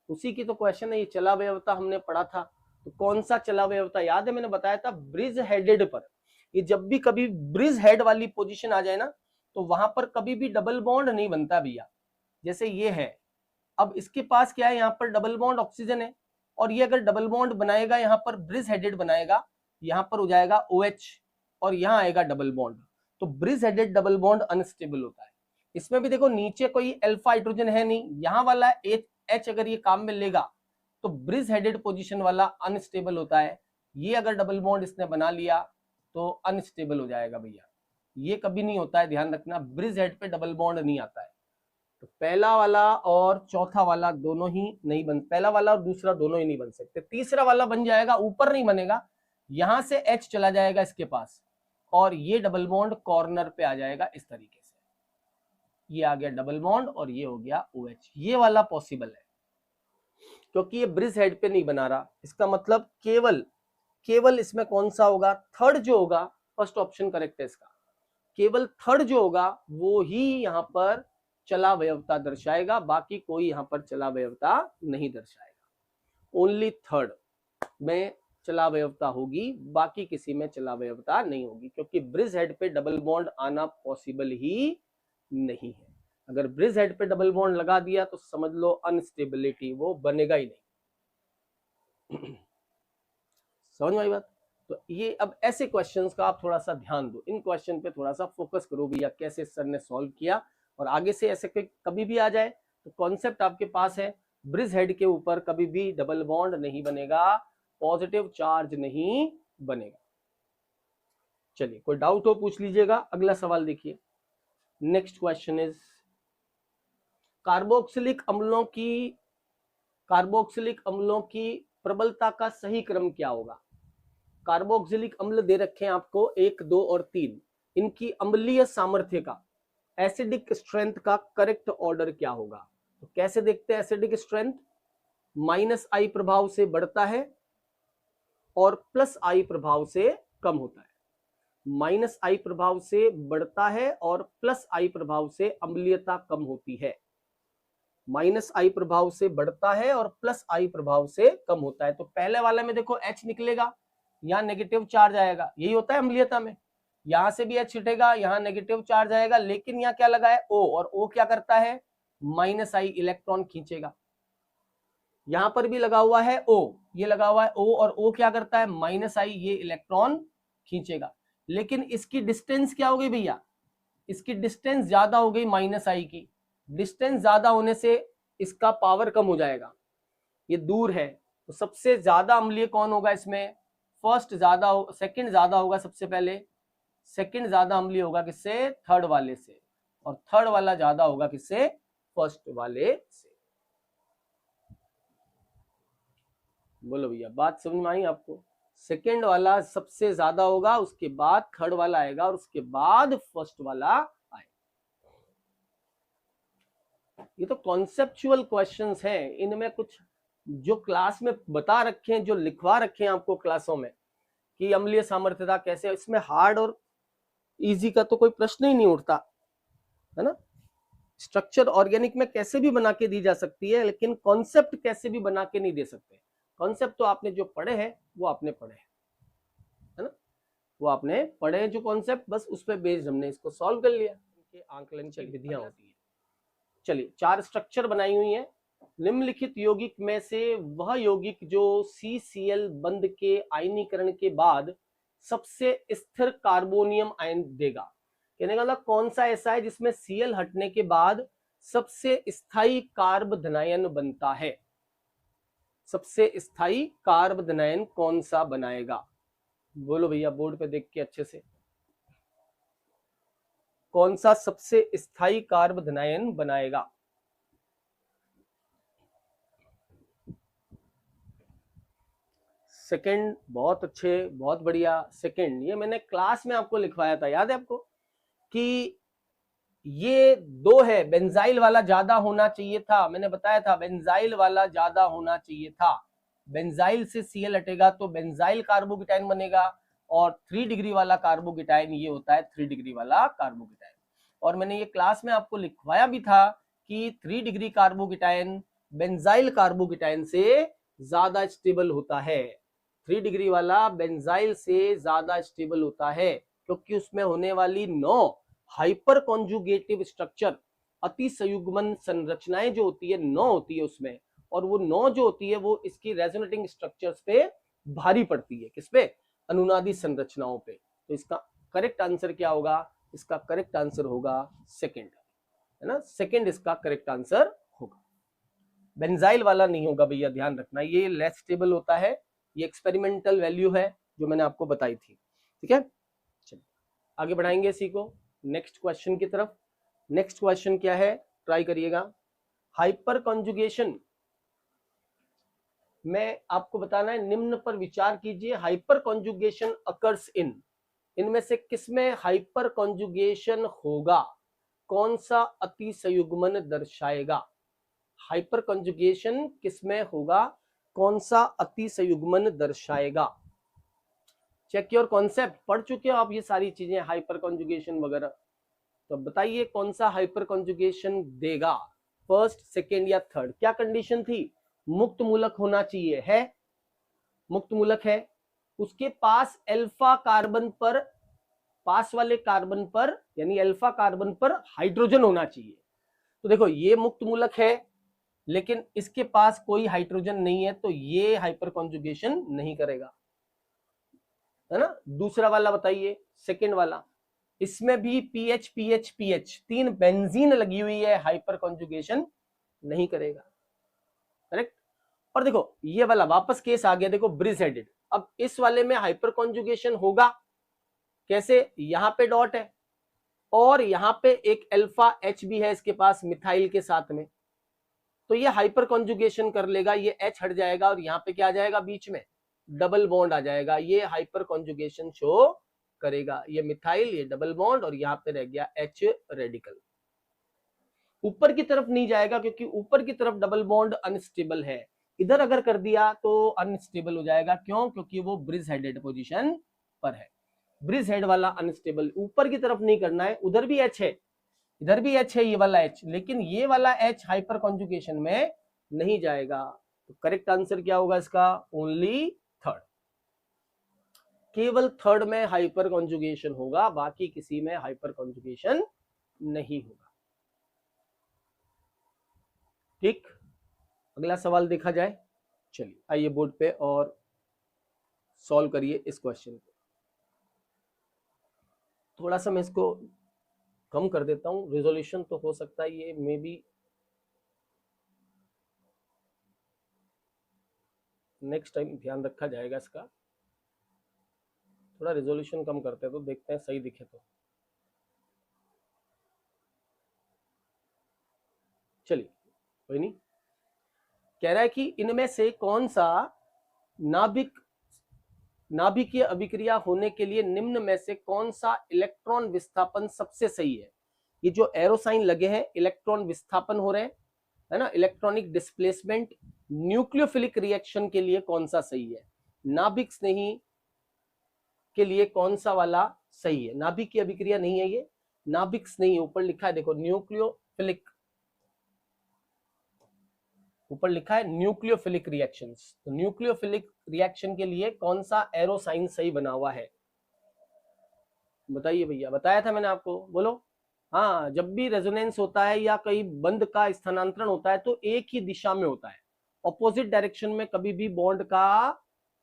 [SPEAKER 1] उसी की तो क्वेश्चन है। ये चलावयवता हमने पढ़ा था, तो कौन सा चलावयवता याद है? मैंने बताया था ब्रिज हेडेड पर। ये जब भी कभी ब्रिज हेड वाली पोजीशन आ जाए ना, तो वहां पर कभी भी डबल बॉन्ड नहीं बनता भैया। जैसे ये है, अब इसके पास क्या है, यहाँ पर डबल बॉन्ड ऑक्सीजन है, और ये अगर डबल बॉन्ड बनाएगा, यहाँ पर ब्रिज हेडेड बनाएगा, यहाँ पर हो जाएगा OH और यहाँ आएगा डबल बॉन्ड। तो bridge headed double bond unstable होता है। इसमें भी देखो नीचे कोई अल्फा हाइड्रोजन है नहीं, यहाँ वाला H अगर ये काम में लेगा तो ब्रिज हेडेड पोजीशन वाला अनस्टेबल होता है। ये अगर डबल बॉन्ड इसने बना लिया तो अनस्टेबल हो जाएगा भैया। ये कभी नहीं होता है, ध्यान रखना, ब्रिज हेड पे डबल बॉन्ड नहीं आता है। तो पहला वाला और चौथा वाला दोनों ही नहीं बन, पहला वाला और दूसरा दोनों ही नहीं बन सकते। तीसरा वाला बन जाएगा, ऊपर नहीं बनेगा, यहां से H चला जाएगा इसके पास और ये डबल बॉन्ड कॉर्नर पे आ जाएगा इस तरीके से। ये आ गया डबल बॉन्ड और ये हो गया OH। ये वाला पॉसिबल है क्योंकि ये ब्रिज हेड पे नहीं बना रहा। इसका मतलब केवल इसमें कौन सा होगा? थर्ड जो होगा, फर्स्ट ऑप्शन करेक्ट है इसका। केवल थर्ड जो होगा वो ही यहाँ पर चलावयवता दर्शाएगा, बाकी कोई यहाँ पर चलावयवता नहीं दर्शाएगा। ओनली थर्ड में चलावयवता होगी, बाकी किसी में चलावयवता नहीं होगी, क्योंकि ब्रिज हेड पे डबल बॉन्ड आना पॉसिबल ही नहीं है। अगर ब्रिज हेड पे डबल बॉन्ड लगा दिया तो समझ लो अनस्टेबिलिटी, वो बनेगा ही नहीं। समझ में आई बात? तो ये अब ऐसे क्वेश्चंस का आप थोड़ा सा ध्यान दो, इन क्वेश्चन पे थोड़ा सा फोकस करो भैया, कैसे सर ने सॉल्व किया। और आगे से ऐसे कभी भी आ जाए तो कॉन्सेप्ट आपके पास है, ब्रिज हेड के ऊपर कभी भी डबल बॉन्ड नहीं बनेगा, पॉजिटिव चार्ज नहीं बनेगा। चलिए, कोई डाउट हो पूछ लीजिएगा। अगला सवाल देखिए, नेक्स्ट क्वेश्चन इज कार्बोक्सिलिक अम्लों की प्रबलता का सही क्रम क्या होगा? कार्बोक्सिलिक अम्ल दे रखे हैं आपको 1, 2 और 3। इनकी अम्लीय सामर्थ्य का, एसिडिक स्ट्रेंथ का करेक्ट ऑर्डर क्या होगा? तो कैसे देखते हैं एसिडिक स्ट्रेंथ? -I प्रभाव से बढ़ता है और +I प्रभाव से कम होता है। -I प्रभाव से बढ़ता है और +I प्रभाव से अम्लीयता कम होती है। -I प्रभाव से बढ़ता है और +I प्रभाव से कम होता है। तो पहले वाले में देखो H निकलेगा, यहाँ नेगेटिव चार्ज आएगा, यही होता है अम्लीयता में। यहां से भी H छिटेगा, यहाँ नेगेटिव चार्ज आएगा, लेकिन यहाँ क्या लगा है O, और O क्या करता है? -I इलेक्ट्रॉन खींचेगा। यहां पर भी लगा हुआ है O, ये लगा हुआ है O, और O क्या करता है? -I ये इलेक्ट्रॉन खींचेगा। लेकिन इसकी डिस्टेंस क्या हो गई भैया? इसकी डिस्टेंस ज्यादा हो गई -I की। डिस्टेंस ज्यादा होने से इसका पावर कम हो जाएगा, ये दूर है। तो सबसे ज्यादा अम्लीय कौन होगा इसमें? फर्स्ट ज्यादा हो, सेकंड ज्यादा होगा सबसे पहले। सेकंड ज्यादा अम्लीय होगा किससे? थर्ड वाले से। और थर्ड वाला ज्यादा होगा किससे? फर्स्ट वाले से। बोलो भैया, बात समझ में आई आपको? सेकंड वाला सबसे ज्यादा होगा, उसके बाद थर्ड वाला आएगा और उसके बाद फर्स्ट वाला आएगा। ये तो कॉन्सेप्चुअल क्वेश्चंस हैं, इनमें कुछ जो क्लास में बता रखे हैं, जो लिखवा रखे हैं आपको क्लासों में कि अम्लीय सामर्थ्यता कैसे, इसमें हार्ड और इजी का तो कोई प्रश्न ही नहीं उठता है ना। स्ट्रक्चर ऑर्गेनिक में कैसे भी बना के दी जा सकती है, लेकिन कॉन्सेप्ट कैसे भी बना के नहीं दे सकते। कॉन्सेप्ट तो आपने जो पढ़े हैं वो आपने पढ़े हैं, है ना, वो आपने पढ़े हैं जो कॉन्सेप्ट, बस उस पर बेस्ड हमने इसको सॉल्व कर लिया। इनके आंकलन की विधियां होती है। चलिए, 4 स्ट्रक्चर बनाई हुई है। निम्नलिखित यौगिक में से वह यौगिक जो CCl बंध के आयनीकरण के बाद सबसे स्थिर कार्बोनियम आयन देगा। कहने का मतलब कौन सा ऐसा है जिसमें Cl हटने के बाद सबसे स्थायी कार्ब धनायन बनता है? सबसे स्थायी कार्ब धनायन कौन सा बनाएगा? बोलो भैया, बोर्ड पे देख के अच्छे से। कौन सा सबसे स्थायी कार्ब धनायन बनाएगा? सेकंड, बहुत अच्छे, बहुत बढ़िया। सेकंड, ये मैंने क्लास में आपको लिखवाया था, याद है आपको कि ये दो है, बेंजाइल वाला ज्यादा होना चाहिए था, मैंने बताया था बेंजाइल वाला ज्यादा होना चाहिए था। बेंजाइल से Cl हटेगा तो बेंजाइल कार्बोकेटाइन बनेगा, और 3 डिग्री वाला कार्बोकेटाइन ये होता है 3 डिग्री वाला कार्बोकेटाइन। और मैंने ये क्लास में आपको लिखवाया भी था कि 3 डिग्री कार्बोकेटाइन बेंजाइल कार्बोकेटाइन से ज्यादा स्टेबल होता है। 3 डिग्री वाला बेंजाइल से ज्यादा स्टेबल होता है, क्योंकि उसमें होने वाली 9 हाइपर कॉन्जुगेटिव स्ट्रक्चर, अति संयुग्मन संरचनाएं जो होती है 9 होती है उसमें, और वो 9 जो होती है वो इसकी रेजोनेटिंग स्ट्रक्चर्स पे भारी पड़ती है। किस पे? अनुनादी संरचनाओं पे। तो इसका करेक्ट आंसर क्या होगा? इसका करेक्ट आंसर होगा सेकंड, है ना, सेकंड इसका करेक्ट आंसर होगा। बेंजाइल वाला नहीं होगा भैया, ध्यान रखना, ये लेस स्टेबल होता है, ये एक्सपेरिमेंटल वैल्यू है जो मैंने आपको बताई थी। ठीक है, चलिए आगे बढ़ाएंगे इसी को नेक्स्ट क्वेश्चन की तरफ। नेक्स्ट क्वेश्चन क्या है, ट्राई करिएगा। हाइपर कॉन्जुगेशन में आपको बताना है, निम्न पर विचार कीजिए। हाइपर कॉन्जुगेशन अकर्स इनमें से किसमें हाइपर कॉन्जुगेशन होगा? कौन सा अति संयुग्मन दर्शाएगा? हाइपर कॉन्जुगेशन किसमें होगा? कौन सा अति संयुग्मन दर्शाएगा? चेक योर कॉन्सेप्ट, पढ़ चुके हो आप ये सारी चीजें, हाइपर कॉन्जुगेशन वगैरह, तो बताइए कौन सा हाइपर कॉन्जुगेशन देगा? फर्स्ट, सेकेंड या थर्ड? क्या कंडीशन थी? मुक्त मूलक होना चाहिए, है मुक्त मूलक है, उसके पास अल्फा कार्बन पर, पास वाले कार्बन पर यानी अल्फा कार्बन पर हाइड्रोजन होना चाहिए। तो देखो ये मुक्त मूलक है, लेकिन इसके पास कोई हाइड्रोजन नहीं है, तो ये हाइपर कॉन्जुगेशन नहीं करेगा, है ना। दूसरा वाला बताइए, सेकेंड वाला, इसमें भी पीएच पीएच पीएच 3 बेंजीन लगी हुई है, हाइपर कॉन्जुगेशन नहीं करेगा, करेक्ट। और देखो ये वाला वापस केस आ गया, देखो ब्रिज हेडेड, अब इस वाले में हाइपर कॉन्जुगेशन होगा कैसे? यहां पे डॉट है और यहां पे एक अल्फा एच भी है इसके पास मिथाइल के साथ में, तो ये हाइपर कॉन्जुगेशन कर लेगा, ये एच हट जाएगा और यहाँ पे क्या आ जाएगा? बीच में डबल बॉन्ड आ जाएगा, ये हाइपर कॉन्जुगेशन शो करेगा। ये मिथाइल, ये डबल बॉन्ड, और यहाँ पे रह गया एच रेडिकल। ऊपर की तरफ नहीं जाएगा क्योंकि ऊपर की तरफ डबल बॉन्ड अनस्टेबल है, इधर अगर कर दिया तो अनस्टेबल हो जाएगा। क्यों? क्योंकि वो ब्रिज हेडेड पोजीशन पर है, ब्रिज हेड वाला अनस्टेबल। ऊपर की तरफ नहीं करना है, उधर भी एच है, इधर भी एच है, ये वाला एच, लेकिन ये वाला एच हाइपर कॉन्जुगेशन में नहीं जाएगा। तो करेक्ट आंसर क्या होगा इसका? ओनली थर्ड, केवल थर्ड में हाइपर कॉन्जुगेशन होगा, बाकी किसी में हाइपर कॉन्जुगेशन नहीं होगा। ठीक, अगला सवाल देखा जाए। चलिए आइए बोर्ड पे और सॉल्व करिए इस क्वेश्चन को। थोड़ा सा मैं इसको कम कर देता हूं, रिजोल्यूशन तो हो सकता है ये मे बी नेक्स्ट टाइम ध्यान रखा जाएगा इसका, थोड़ा रिजोल्यूशन कम करते हैं तो देखते हैं सही दिखे तो। चलिए कोई नहीं, कह रहा है कि इनमें से कौन सा नाभिकीय अभिक्रिया होने के लिए निम्न में से कौन सा इलेक्ट्रॉन विस्थापन सबसे सही है? ये जो एरो साइन लगे हैं, इलेक्ट्रॉन विस्थापन हो रहे हैं, है ना, इलेक्ट्रॉनिक डिस्प्लेसमेंट, न्यूक्लियोफिलिक रिएक्शन के लिए कौन सा सही है? नाभिक स्नेही के लिए कौन सा वाला सही है? नाभिक की अभिक्रिया नहीं है ये, नाभिक स्नेही, ऊपर लिखा है देखो न्यूक्लियोफिलिक, ऊपर लिखा है न्यूक्लियोफिलिक रिएक्शंस, तो न्यूक्लियोफिलिक रिएक्शन के लिए कौन सा एरो साइन सही बना हुआ है? बताइए भैया, बताया था मैंने आपको, बोलो। हाँ, जब भी रेजोनेंस होता है या कहीं बंद का स्थानांतरण होता है तो एक ही दिशा में होता है, ऑपोजिट डायरेक्शन में कभी भी बॉन्ड का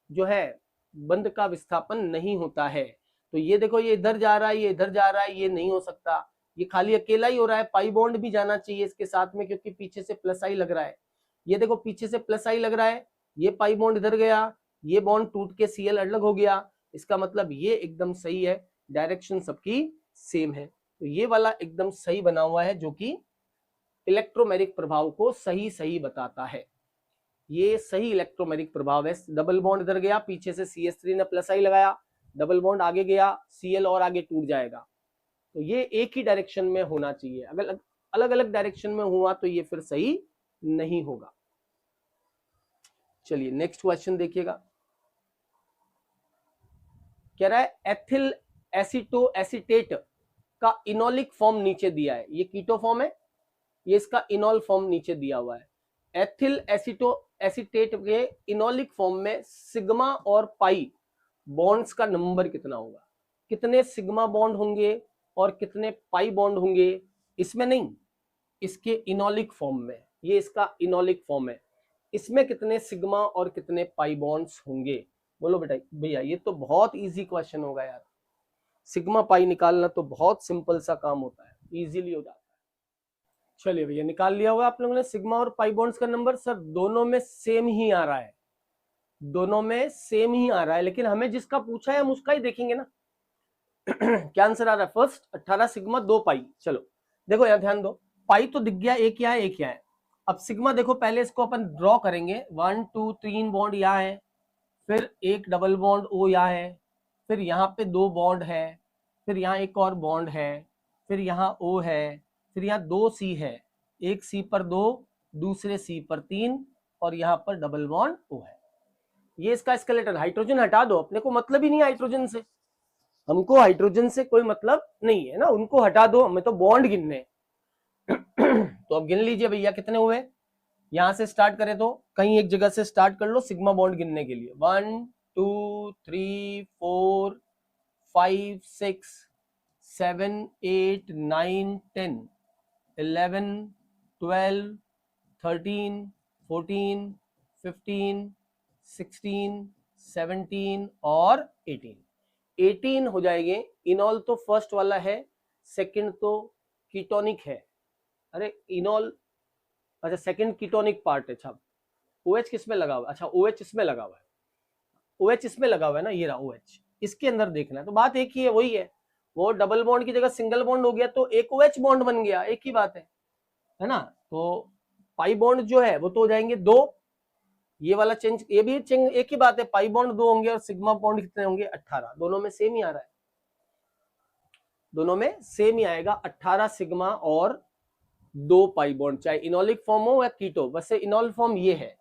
[SPEAKER 1] जो है बंद का विस्थापन नहीं होता है। तो ये देखो, ये इधर जा रहा है, ये इधर जा रहा है, ये नहीं हो सकता, ये खाली अकेला ही हो रहा है। पाई बॉन्ड भी जाना चाहिए इसके साथ में, क्योंकि पीछे से प्लस आई लग रहा है, ये देखो पीछे से प्लस आई लग रहा है, ये पाई बॉन्ड इधर गया, ये बॉन्ड टूट के Cl अलग हो गया, इसका मतलब ये एकदम सही है, डायरेक्शन सबकी सेम है। तो ये वाला एकदम सही बना हुआ है, जो कि इलेक्ट्रोमेरिक प्रभाव को सही सही बताता है। ये सही इलेक्ट्रोमेरिक प्रभाव है। डबल बॉन्ड इधर गया, पीछे से CH3 ने प्लस आई लगाया, डबल बॉन्ड आगे गया, Cl और आगे टूट जाएगा। तो ये एक ही डायरेक्शन में होना चाहिए, अगर अलग अलग डायरेक्शन में हुआ तो ये फिर सही नहीं होगा। चलिए नेक्स्ट क्वेश्चन देखिएगा, कह रहा है एथिल एसीटो एसीटेट का इनोलिक फॉर्म नीचे दिया है। ये कीटो फॉर्म है, ये इसका इनोल फॉर्म नीचे दिया हुआ है। एथिल एसीटो एसीटेट के इनोलिक फॉर्म में सिग्मा और पाई बॉन्ड्स का नंबर कितना होगा? कितने सिग्मा बॉन्ड होंगे और कितने पाई बॉन्ड होंगे? इसमें नहीं, इसके इनोलिक फॉर्म में, ये इसका इनोलिक फॉर्म है, इसमें कितने सिग्मा और कितने पाई बॉन्ड्स होंगे? बोलो बेटा भैया, ये तो बहुत इजी क्वेश्चन होगा यार। सिग्मा पाई निकालना तो बहुत सिंपल सा काम होता है, इजीली हो जाता है। चलिए भैया निकाल लिया होगा आप लोगों ने सिग्मा और पाई बॉन्ड्स का नंबर। सर दोनों में सेम ही आ रहा है, दोनों में सेम ही आ रहा है, लेकिन हमें जिसका पूछा है हम उसका ही देखेंगे ना। क्या आंसर आ रहा है? फर्स्ट 18 सिग्मा 2 पाई। चलो देखो यहाँ ध्यान दो, पाई तो दिख गया, एक यहाँ है एक यहाँ है। अब सिग्मा देखो, पहले इसको अपन ड्रॉ करेंगे। 1 2 3 बॉन्ड यहाँ है, फिर एक डबल बॉन्ड ओ यहाँ है, फिर यहाँ पे 2 बॉन्ड है, फिर यहाँ एक और बॉन्ड है, फिर यहाँ ओ है, फिर यहाँ 2 C है, एक C पर 2, दूसरे C पर 3, और यहाँ पर डबल बॉन्ड ओ है। ये इसका स्केलेटन। हाइड्रोजन हटा दो, अपने को मतलब ही नहीं हाइड्रोजन से, हमको हाइड्रोजन से कोई मतलब नहीं है ना, उनको हटा दो, हमें तो बॉन्ड गिनने। तो अब गिन लीजिए भैया कितने हुए। यहां से स्टार्ट करें तो कहीं एक जगह से स्टार्ट कर लो सिग्मा बॉन्ड गिनने के लिए। 1 2 3 4 5 6 7 8 9 10 11 12 13 14 15 16 17 और 18 हो जाएंगे। इनॉल तो फर्स्ट वाला है, सेकंड तो कीटोनिक है। अरे इनॉल, अच्छा सेकंड कीटोनिक पार्ट है। अच्छा OH किस में लगा हुआ है? अच्छा OH इसमें लगा हुआ है, OH इसमें लगा हुआ है ना, ये रहा OH, इसके अंदर देखना है। तो बात एक ही है, वही है, वो डबल बॉन्ड की जगह सिंगल बॉन्ड हो गया तो एक OH बॉन्ड बन गया, एक ही बात है ना। तो पाई बॉन्ड जो है वो तो हो जाएंगे 2, ये वाला चेंज, ये भी चेंज, एक ही बात है, पाई बॉन्ड 2 होंगे और सिग्मा बॉन्ड कितने होंगे? 18। दोनों में सेम ही आ रहा है, दोनों में सेम ही आएगा, 18 सिग्मा और 2 पाई बॉन्ड, चाहे इनोलिक फॉर्म हो या कीटो। वैसे इनोल फॉर्म ये है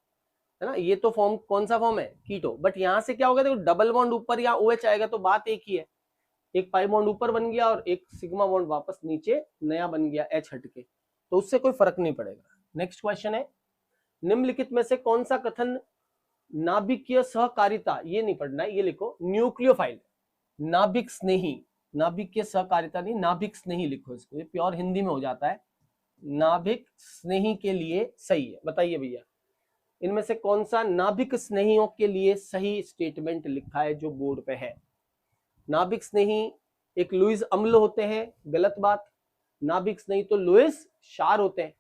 [SPEAKER 1] ना, ये तो फॉर्म कौन सा फॉर्म है? कीटो। बट यहां से क्या होगा देखो, डबल बॉन्ड ऊपर या OH आएगा तो बात एक ही है, एक पाई बॉन्ड ऊपर बन गया और एक सिग्मा बॉन्ड वापस नीचे नया बन गया H हटके, तो उससे कोई फर्क नहीं पड़ेगा। नेक्स्ट क्वेश्चन है, निम्नलिखित में से कौन सा कथन नाभिकीय सहकारिता, ये नहीं पढ़ना है, ये लिखो न्यूक्लियोफाइल, नाभिक स्नेही, नाभिकीय सहकारिता नहीं, नाभिक स्नेही लिखो इसको, ये प्योर हिंदी में हो जाता है, नाभिक स्नेही के लिए सही है। बताइए भैया इनमें से कौन सा नाभिक स्नेहियों के लिए सही स्टेटमेंट लिखा है जो बोर्ड पे है? नाभिक स्नेही एक लुईस अम्ल होते हैं, गलत बात। नाभिक स्नेही तो लुईस क्षार होते हैं,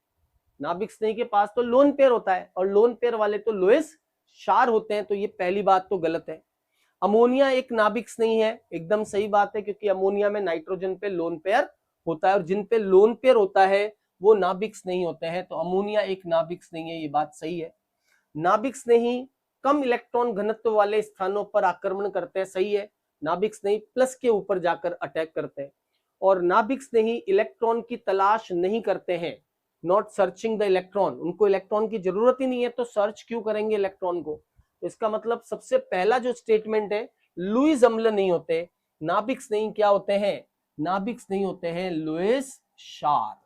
[SPEAKER 1] नाभिक स्नेही के पास तो लोन पेयर होता है और लोन पेयर वाले तो लुईस क्षार होते हैं, तो ये पहली बात तो गलत है। अमोनिया एक नाभिक स्नेही है, एकदम सही बात है, क्योंकि अमोनिया में नाइट्रोजन पे लोन पेयर होता है और जिन पे लोन पेयर होता है वो नाभिक स्नेही होते हैं, तो अमोनिया एक नाभिक स्नेही है, ये बात सही है। नाभिक स्नेही कम इलेक्ट्रॉन घनत्व वाले स्थानों पर आक्रमण करते हैं, सही है। नाभिक स्नेही प्लस के ऊपर जाकर अटैक करते हैं, और नाभिक स्नेही इलेक्ट्रॉन की तलाश नहीं करते हैं, नॉट सर्चिंग द इलेक्ट्रॉन, उनको इलेक्ट्रॉन की जरूरत ही नहीं है तो सर्च क्यों करेंगे इलेक्ट्रॉन को? तो इसका मतलब सबसे पहला जो स्टेटमेंट है, लुईस अम्ल नहीं होते, नाभिक स्नेही क्या होते हैं? नाभिक स्नेही होते हैं लुईस क्षार,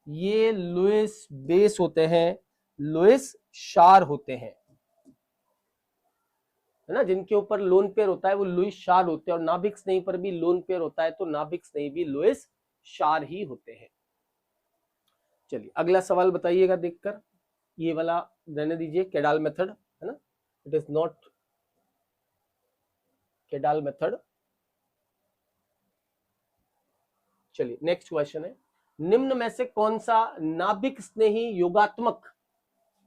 [SPEAKER 1] ये लुईस बेस होते हैं, लुईस क्षार होते हैं, है ना, जिनके ऊपर लोन पेयर होता है वो लुईस क्षार होते हैं, और नाभिक स्नेही पर भी लोन पेयर होता है तो नाभिक स्नेही भी लुईस क्षार ही होते हैं। चलिए अगला सवाल बताइएगा देखकर, ये वाला रहने दीजिए, केडाल मेथड है ना, इट इज नॉट केडाल मेथड। चलिए नेक्स्ट क्वेश्चन है, निम्न में से कौन सा नाभिक स्नेही योगात्मक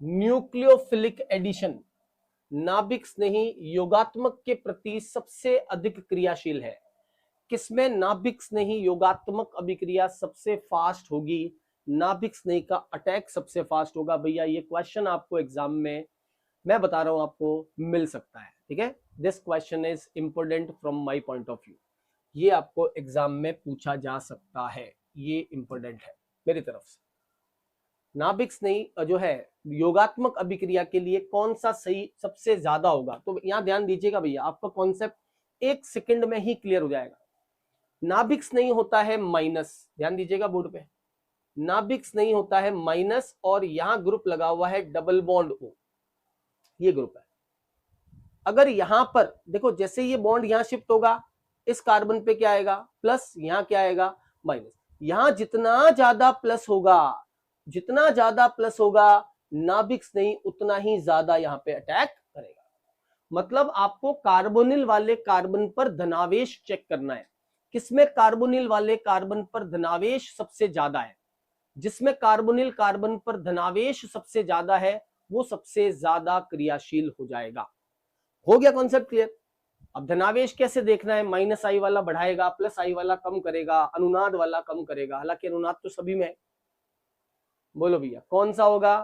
[SPEAKER 1] न्यूक्लियोफिलिक एडिशन नाभिक स्नेही योगात्मक के प्रति सबसे अधिक क्रियाशील है? किसमें नाभिक स्नेही योगात्मक अभिक्रिया सबसे फास्ट होगी, नाभिक स्नेही का अटैक सबसे फास्ट होगा? भैया ये क्वेश्चन आपको एग्जाम में, मैं बता रहा हूं आपको, मिल सकता है। ठीक है, this question is important from my point of view. ये आपको एग्जाम में पूछा जा सकता है, ये इंपोर्टेंट है मेरी तरफ से। नाभिक स्नेही जो है योगात्मक अभिक्रिया के लिए कौन सा सही सबसे ज्यादा होगा? तो यहां ध्यान दीजिएगा भैया, आपका कॉन्सेप्ट 1 सेकंड में ही क्लियर हो जाएगा। नाभिक स्नेही होता है माइनस, ध्यान दीजिएगा बोर्ड पे, नाभिक स्नेही होता है माइनस, और यहां ग्रुप लगा हुआ है डबल बॉन्ड O, ये ग्रुप है। अगर यहां पर देखो, जैसे ये बॉन्ड यहां शिफ्ट होगा, इस कार्बन पे क्या आएगा? प्लस, यहां क्या आएगा? माइनस। यहां जितना ज्यादा प्लस होगा, जितना ज्यादा प्लस होगा, नाभिक स्नेही उतना ही ज्यादा यहां पे अटैक करेगा। मतलब आपको कार्बोनिल वाले कार्बन पर धनावेश चेक करना है। किसमें कार्बोनिल वाले कार्बन पर धनावेश सबसे ज्यादा है? जिसमें कार्बोनिल कार्बन पर धनावेश सबसे ज्यादा है, वो सबसे ज्यादा क्रियाशील हो जाएगा। हो गया कॉन्सेप्ट क्लियर? अब धनावेश कैसे देखना है? माइनस आई वाला बढ़ाएगा, प्लस आई वाला कम करेगा, अनुनाद वाला कम करेगा। हालांकि अनुनाद तो सभी में है। बोलो भैया कौन सा होगा?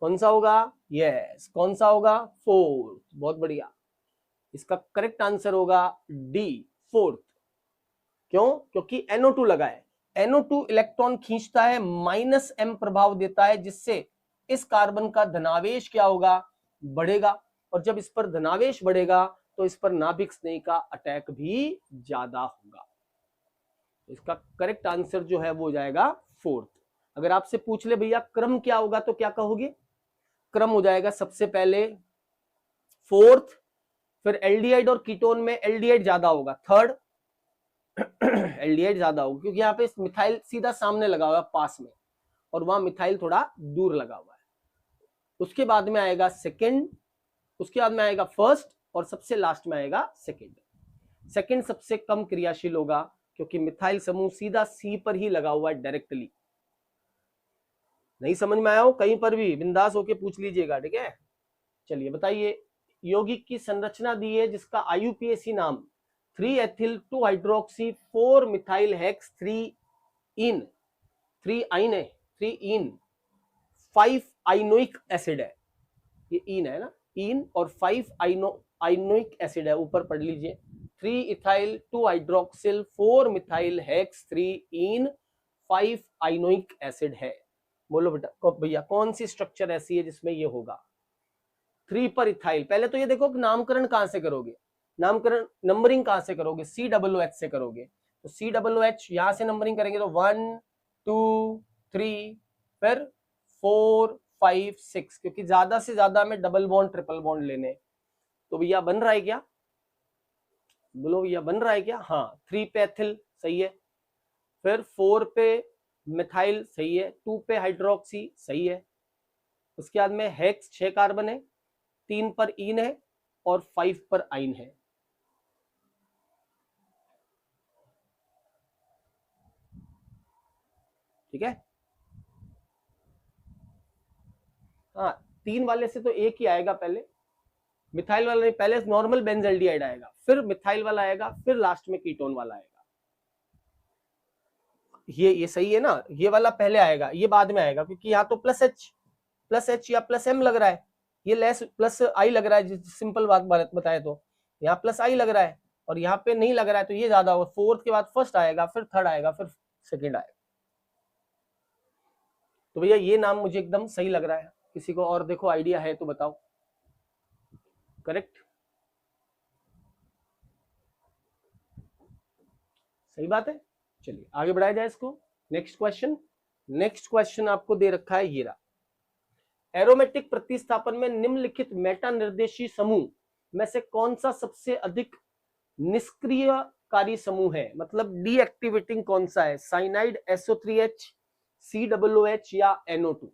[SPEAKER 1] कौन सा होगा? यस, कौन सा होगा? फोर्थ। बहुत बढ़िया, इसका करेक्ट आंसर होगा डी, फोर्थ। क्यों? क्योंकि NO2 लगा है, NO2 इलेक्ट्रॉन खींचता है, -m प्रभाव देता है, जिससे इस कार्बन का धनावेश क्या होगा? बढ़ेगा। और जब इस पर धनावेश बढ़ेगा तो इस पर नाभिक स्नेही का अटैक भी ज्यादा होगा। इसका करेक्ट आंसर जो है वो हो जाएगा फोर्थ। अगर आपसे पूछ ले भैया क्रम क्या होगा, तो क्या कहोगे? क्रम हो जाएगा सबसे पहले फोर्थ, फिर एल्डिहाइड और कीटोन में एल्डिहाइड ज्यादा होगा, थर्ड एल्डिहाइड ज्यादा होगा, क्योंकि यहाँ पे मिथाइल सीधा सामने लगा हुआ है पास में, और वहां मिथाइल थोड़ा दूर लगा हुआ है। उसके बाद में आएगा सेकंड, उसके बाद में आएगा फर्स्ट, और सबसे लास्ट में आएगा सेकंड। सेकंड सबसे कम क्रियाशील होगा, क्योंकि मिथाइल समूह सीधा C पर ही लगा हुआ है डायरेक्टली। नहीं समझ में आया हो कहीं पर भी बिंदास होके पूछ लीजिएगा, ठीक है? चलिए बताइए, यौगिक की संरचना दी है जिसका IUPAC नाम 3 एथिल 2 हाइड्रोक्सी 4 मिथाइल हेक्स 3 इन 3 आइन है, 3 इन 5 आइनोइक एसिड है। ये इन है ना, इन, और 5 आइनोइक एसिड है, ऊपर पढ़ लीजिए। 3 इथाइल 2 हाइड्रोक्सिल 4 मिथाइल हेक्स 3 इन 5 आइनोइक एसिड है। बोलो बेटा भैया कौन सी स्ट्रक्चर ऐसी है जिसमें ये होगा? 3 पर इथाइल। पहले तो ये देखो कि नामकरण कहां से करोगे, नामकरण नंबरिंग कहां से करोगे? COOH से करोगे। तो COOH यहां से नंबरिंग करेंगे तो 1 2 3 फिर 4 5 6, क्योंकि ज्यादा से ज्यादा में डबल बॉन्ड ट्रिपल बॉन्ड लेने। तो भैया बन रहा है क्या? बोलो भैया बन रहा है क्या? हाँ, 3 पे एथिल सही है, फिर 4 पे मिथाइल सही है, 2 पे हाइड्रोक्सी सही है, उसके बाद में हेक्स 6 कार्बन है, 3 पर इन है, और 5 पर आइन है। ठीक है, हाँ 3 वाले से तो एक ही आएगा, पहले मिथाइल वाला नहीं, पहले नॉर्मल बेंजल्डिहाइड आएगा, फिर मिथाइल वाला आएगा, फिर लास्ट में कीटोन वाला आएगा। ये सही है ना? ये वाला पहले आएगा, ये बाद में आएगा, क्योंकि यहाँ तो प्लस H या प्लस M लग रहा है, ये लेस प्लस I लग रहा है, सिंपल बात बताए तो यहाँ प्लस I लग रहा है, और यहाँ पे नहीं लग रहा है, तो ये ज्यादा होगा। फोर्थ के बाद फर्स्ट आएगा, फिर थर्ड आएगा, फिर सेकेंड आएगा। तो भैया ये नाम मुझे एकदम सही लग रहा है। किसी को और देखो आइडिया है तो बताओ। करेक्ट, सही बात है। चलिए आगे बढ़ाया जाए इसको। नेक्स्ट क्वेश्चन आपको दे रखा है ये रहा। एरोमेटिक प्रतिस्थापन में निम्नलिखित मेटा निर्देशी समूह में से कौन सा सबसे अधिक निष्क्रियकारी समूह है? मतलब डीएक्टिवेटिंग कौन सा है? साइनाइड, SO3H, COOH या NO2?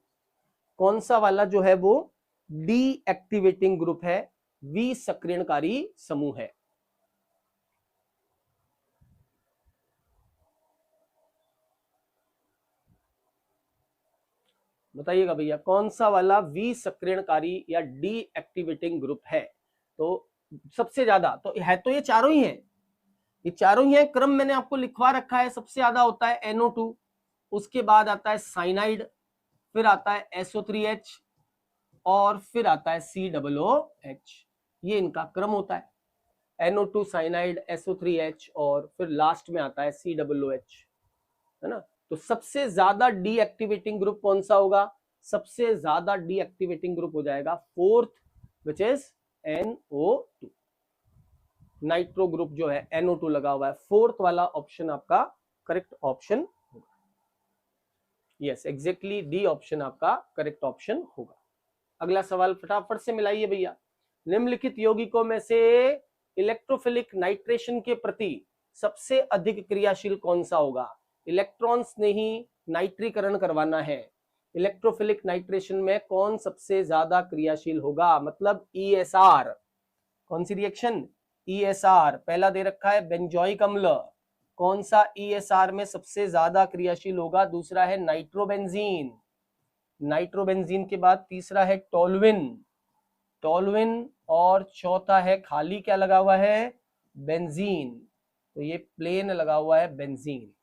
[SPEAKER 1] कौन सा वाला जो है वो डीएक्टिवेटिंग ग्रुप है, विसक्रियणकारी समूह है? बताइएगा भैया कौन सा वाला विसक्रियणकारी या डीएक्टिवेटिंग ग्रुप है? तो सबसे ज्यादा तो है, तो ये चारों ही हैं, ये चारों ही है, क्रम मैंने आपको लिखवा रखा है। सबसे ज्यादा होता है NO2, उसके बाद आता है साइनाइड, फिर आता है SO3H और फिर आता है COOH। ये इनका क्रम होता है, NO2 साइनाइड SO3H और फिर लास्ट में आता है COOH, है ना। तो सबसे ज्यादा डीएक्टिवेटिंग ग्रुप कौन सा होगा? सबसे ज्यादा डीएक्टिवेटिंग ग्रुप हो जाएगा fourth, which is NO2। Nitro group जो है NO2 लगा हुआ है, फोर्थ वाला ऑप्शन आपका करेक्ट ऑप्शन होगा। यस, एग्जैक्टली डी ऑप्शन आपका करेक्ट ऑप्शन होगा। अगला सवाल फटाफट से मिलाइए भैया। निम्नलिखित यौगिकों में से इलेक्ट्रोफिलिक नाइट्रेशन के प्रति सबसे अधिक क्रियाशील कौन सा होगा? इलेक्ट्रॉन्स ने ही नाइट्रीकरण करवाना है, इलेक्ट्रोफिलिक नाइट्रेशन में कौन सबसे ज्यादा क्रियाशील होगा? मतलब ESR। कौन सी रिएक्शन? ESR। पहला दे रखा है बेंजोइक अम्ल, कौन सा ESR में सबसे ज्यादा क्रियाशील होगा? दूसरा है नाइट्रोबेंजीन, नाइट्रोबेंजीन के बाद तीसरा है टोलुइन, टोलुइन और चौथा है खाली क्या लगा हुआ है? बेंजीन। तो ये प्लेन लगा हुआ है बेंजीन।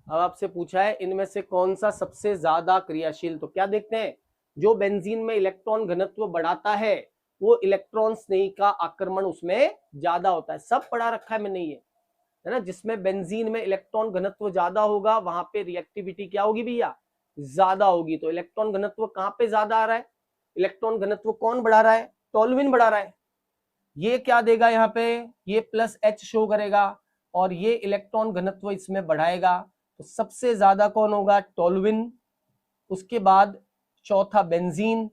[SPEAKER 1] अब आपसे पूछा है इनमें से कौन सा सबसे ज्यादा क्रियाशील, तो क्या देखते हैं? जो बेंजीन में इलेक्ट्रॉन घनत्व बढ़ाता है वो इलेक्ट्रॉन स्नेही का आक्रमण उसमें ज्यादा होता है। सब पढ़ा रखा है मैंने ये, है ना। जिसमें बेंजीन में इलेक्ट्रॉन घनत्व ज्यादा होगा वहां पे रिएक्टिविटी क्या होगी भैया? ज्यादा होगी। तो इलेक्ट्रॉन घनत्व कहां पे ज्यादा आ रहा है? इलेक्ट्रॉन घनत्व कौन बढ़ा रहा है? टोलुइन बढ़ा रहा है। ये क्या देगा यहाँ पे? ये +H शो करेगा और ये इलेक्ट्रॉन घनत्व इसमें बढ़ाएगा। तो सबसे ज्यादा कौन होगा? टोलुइन, उसके बाद चौथा बेंजीन।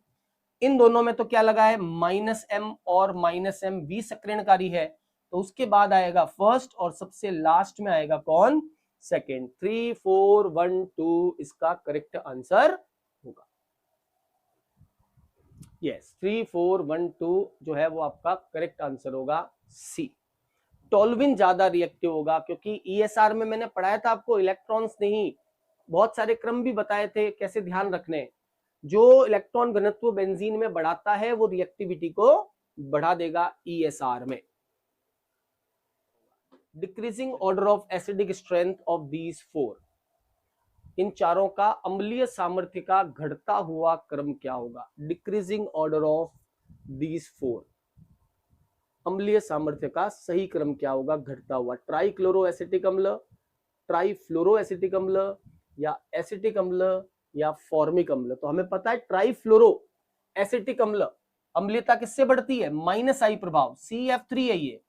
[SPEAKER 1] इन दोनों में तो क्या लगा है? -M और -M विसक्रणकारी है, तो उसके बाद आएगा फर्स्ट और सबसे लास्ट में आएगा कौन? सेकेंड। 3 4 1 2 इसका करेक्ट आंसर होगा। यस, 3 4 1 2 जो है वो आपका करेक्ट आंसर होगा सी। टोलुइन ज्यादा रिएक्टिव होगा क्योंकि ESR में मैंने पढ़ाया था आपको, इलेक्ट्रॉन्स नहीं, बहुत सारे क्रम भी बताए थे कैसे ध्यान रखने। जो इलेक्ट्रॉन घनत्व बेंजीन में बढ़ाता है वो रिएक्टिविटी को बढ़ा देगा ESR में। Decreasing order of acidic strength of these four, इन चारों का अम्लीय सामर्थ्य का घटता हुआ क्रम क्या होगा? Decreasing order of these four, अम्लीय सामर्थ्य का सही क्रम क्या होगा घटता हुआ? ट्राइक्लोरो एसिटिक अम्ल, ट्राइफ्लोरो एसिटिक अम्ल, या एसिटिक अम्ल, या फॉर्मिक अम्ल। तो हमें पता है ट्राइफ्लोरो एसिटिक अम्ल अम्लीयता किससे बढ़ती है? -I प्रभाव, CF3 है ये।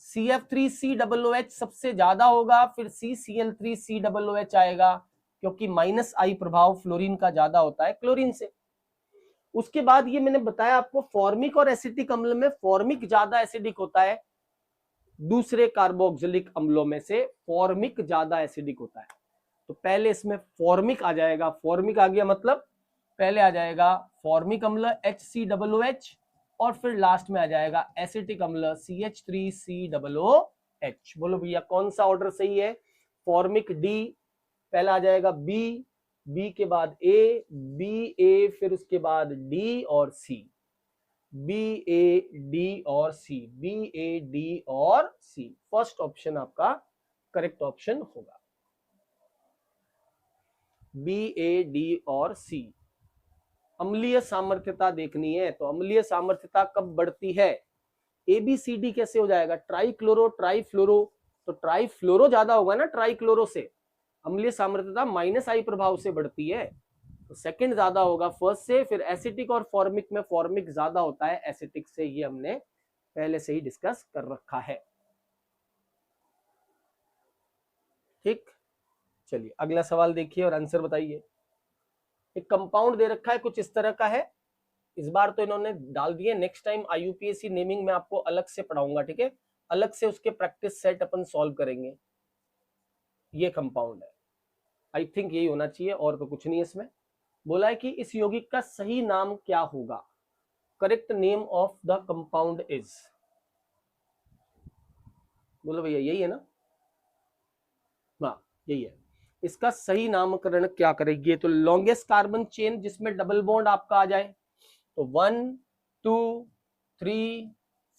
[SPEAKER 1] CF3COOH सबसे ज्यादा होगा, फिर CCl3COOH आएगा क्योंकि -I प्रभाव फ्लोरीन का ज्यादा होता है क्लोरीन से। उसके बाद ये मैंने बताया आपको फॉर्मिक और एसिटिक अम्ल में फॉर्मिक ज्यादा एसिडिक होता है, दूसरे कार्बोक्सिलिक अम्लों में से फॉर्मिक ज्यादा एसिडिक होता है। तो पहले इसमें फॉर्मिक आ जाएगा, फॉर्मिक आ गया मतलब पहले आ जाएगा फॉर्मिक अम्ल HCOOH और फिर लास्ट में आ जाएगा एसिटिक अम्ल CH3COOH। बोलो भैया कौन सा ऑर्डर सही है? फॉर्मिक D, पहला आ जाएगा B के बाद A, BA, फिर उसके बाद D और C, BAD और C, BAD और C। फर्स्ट ऑप्शन आपका करेक्ट ऑप्शन होगा, BAD और C। अम्लीय सामर्थ्यता देखनी है तो अम्लीय सामर्थ्यता कब बढ़ती है? ABCD कैसे हो जाएगा? ट्राइक्लोरो ट्राइफ्लोरो, तो ट्राइफ्लोरो ज्यादा होगा ना ट्राइक्लोरो से, अम्लीय सामर्थ्यता -I प्रभाव से बढ़ती है, तो सेकंड ज्यादा होगा फर्स्ट से। फिर एसिटिक और फॉर्मिक में फॉर्मिक ज्यादा होता है एसिटिक से, ये हमने पहले से ही डिस्कस कर रखा है। ठीक, चलिए अगला सवाल देखिए और आंसर बताइए। एक कंपाउंड दे रखा है कुछ इस तरह का है, इस बार तो इन्होंने डाल दिए, नेक्स्ट टाइम IUPAC नेमिंग में आपको अलग से पढ़ाऊंगा, ठीक है, अलग से उसके प्रैक्टिस सेट अपन सॉल्व करेंगे। ये कंपाउंड है, आई थिंक यही होना चाहिए और तो कुछ नहीं है इसमें। बोला है कि इस यौगिक का सही नाम क्या होगा? Correct name of the compound is, बोलो भैया यही है ना? हाँ यही है। इसका सही नामकरण क्या करेंगे? तो लॉन्गेस्ट कार्बन चेन जिसमें डबल बॉन्ड आपका आ जाए, तो 1 2 3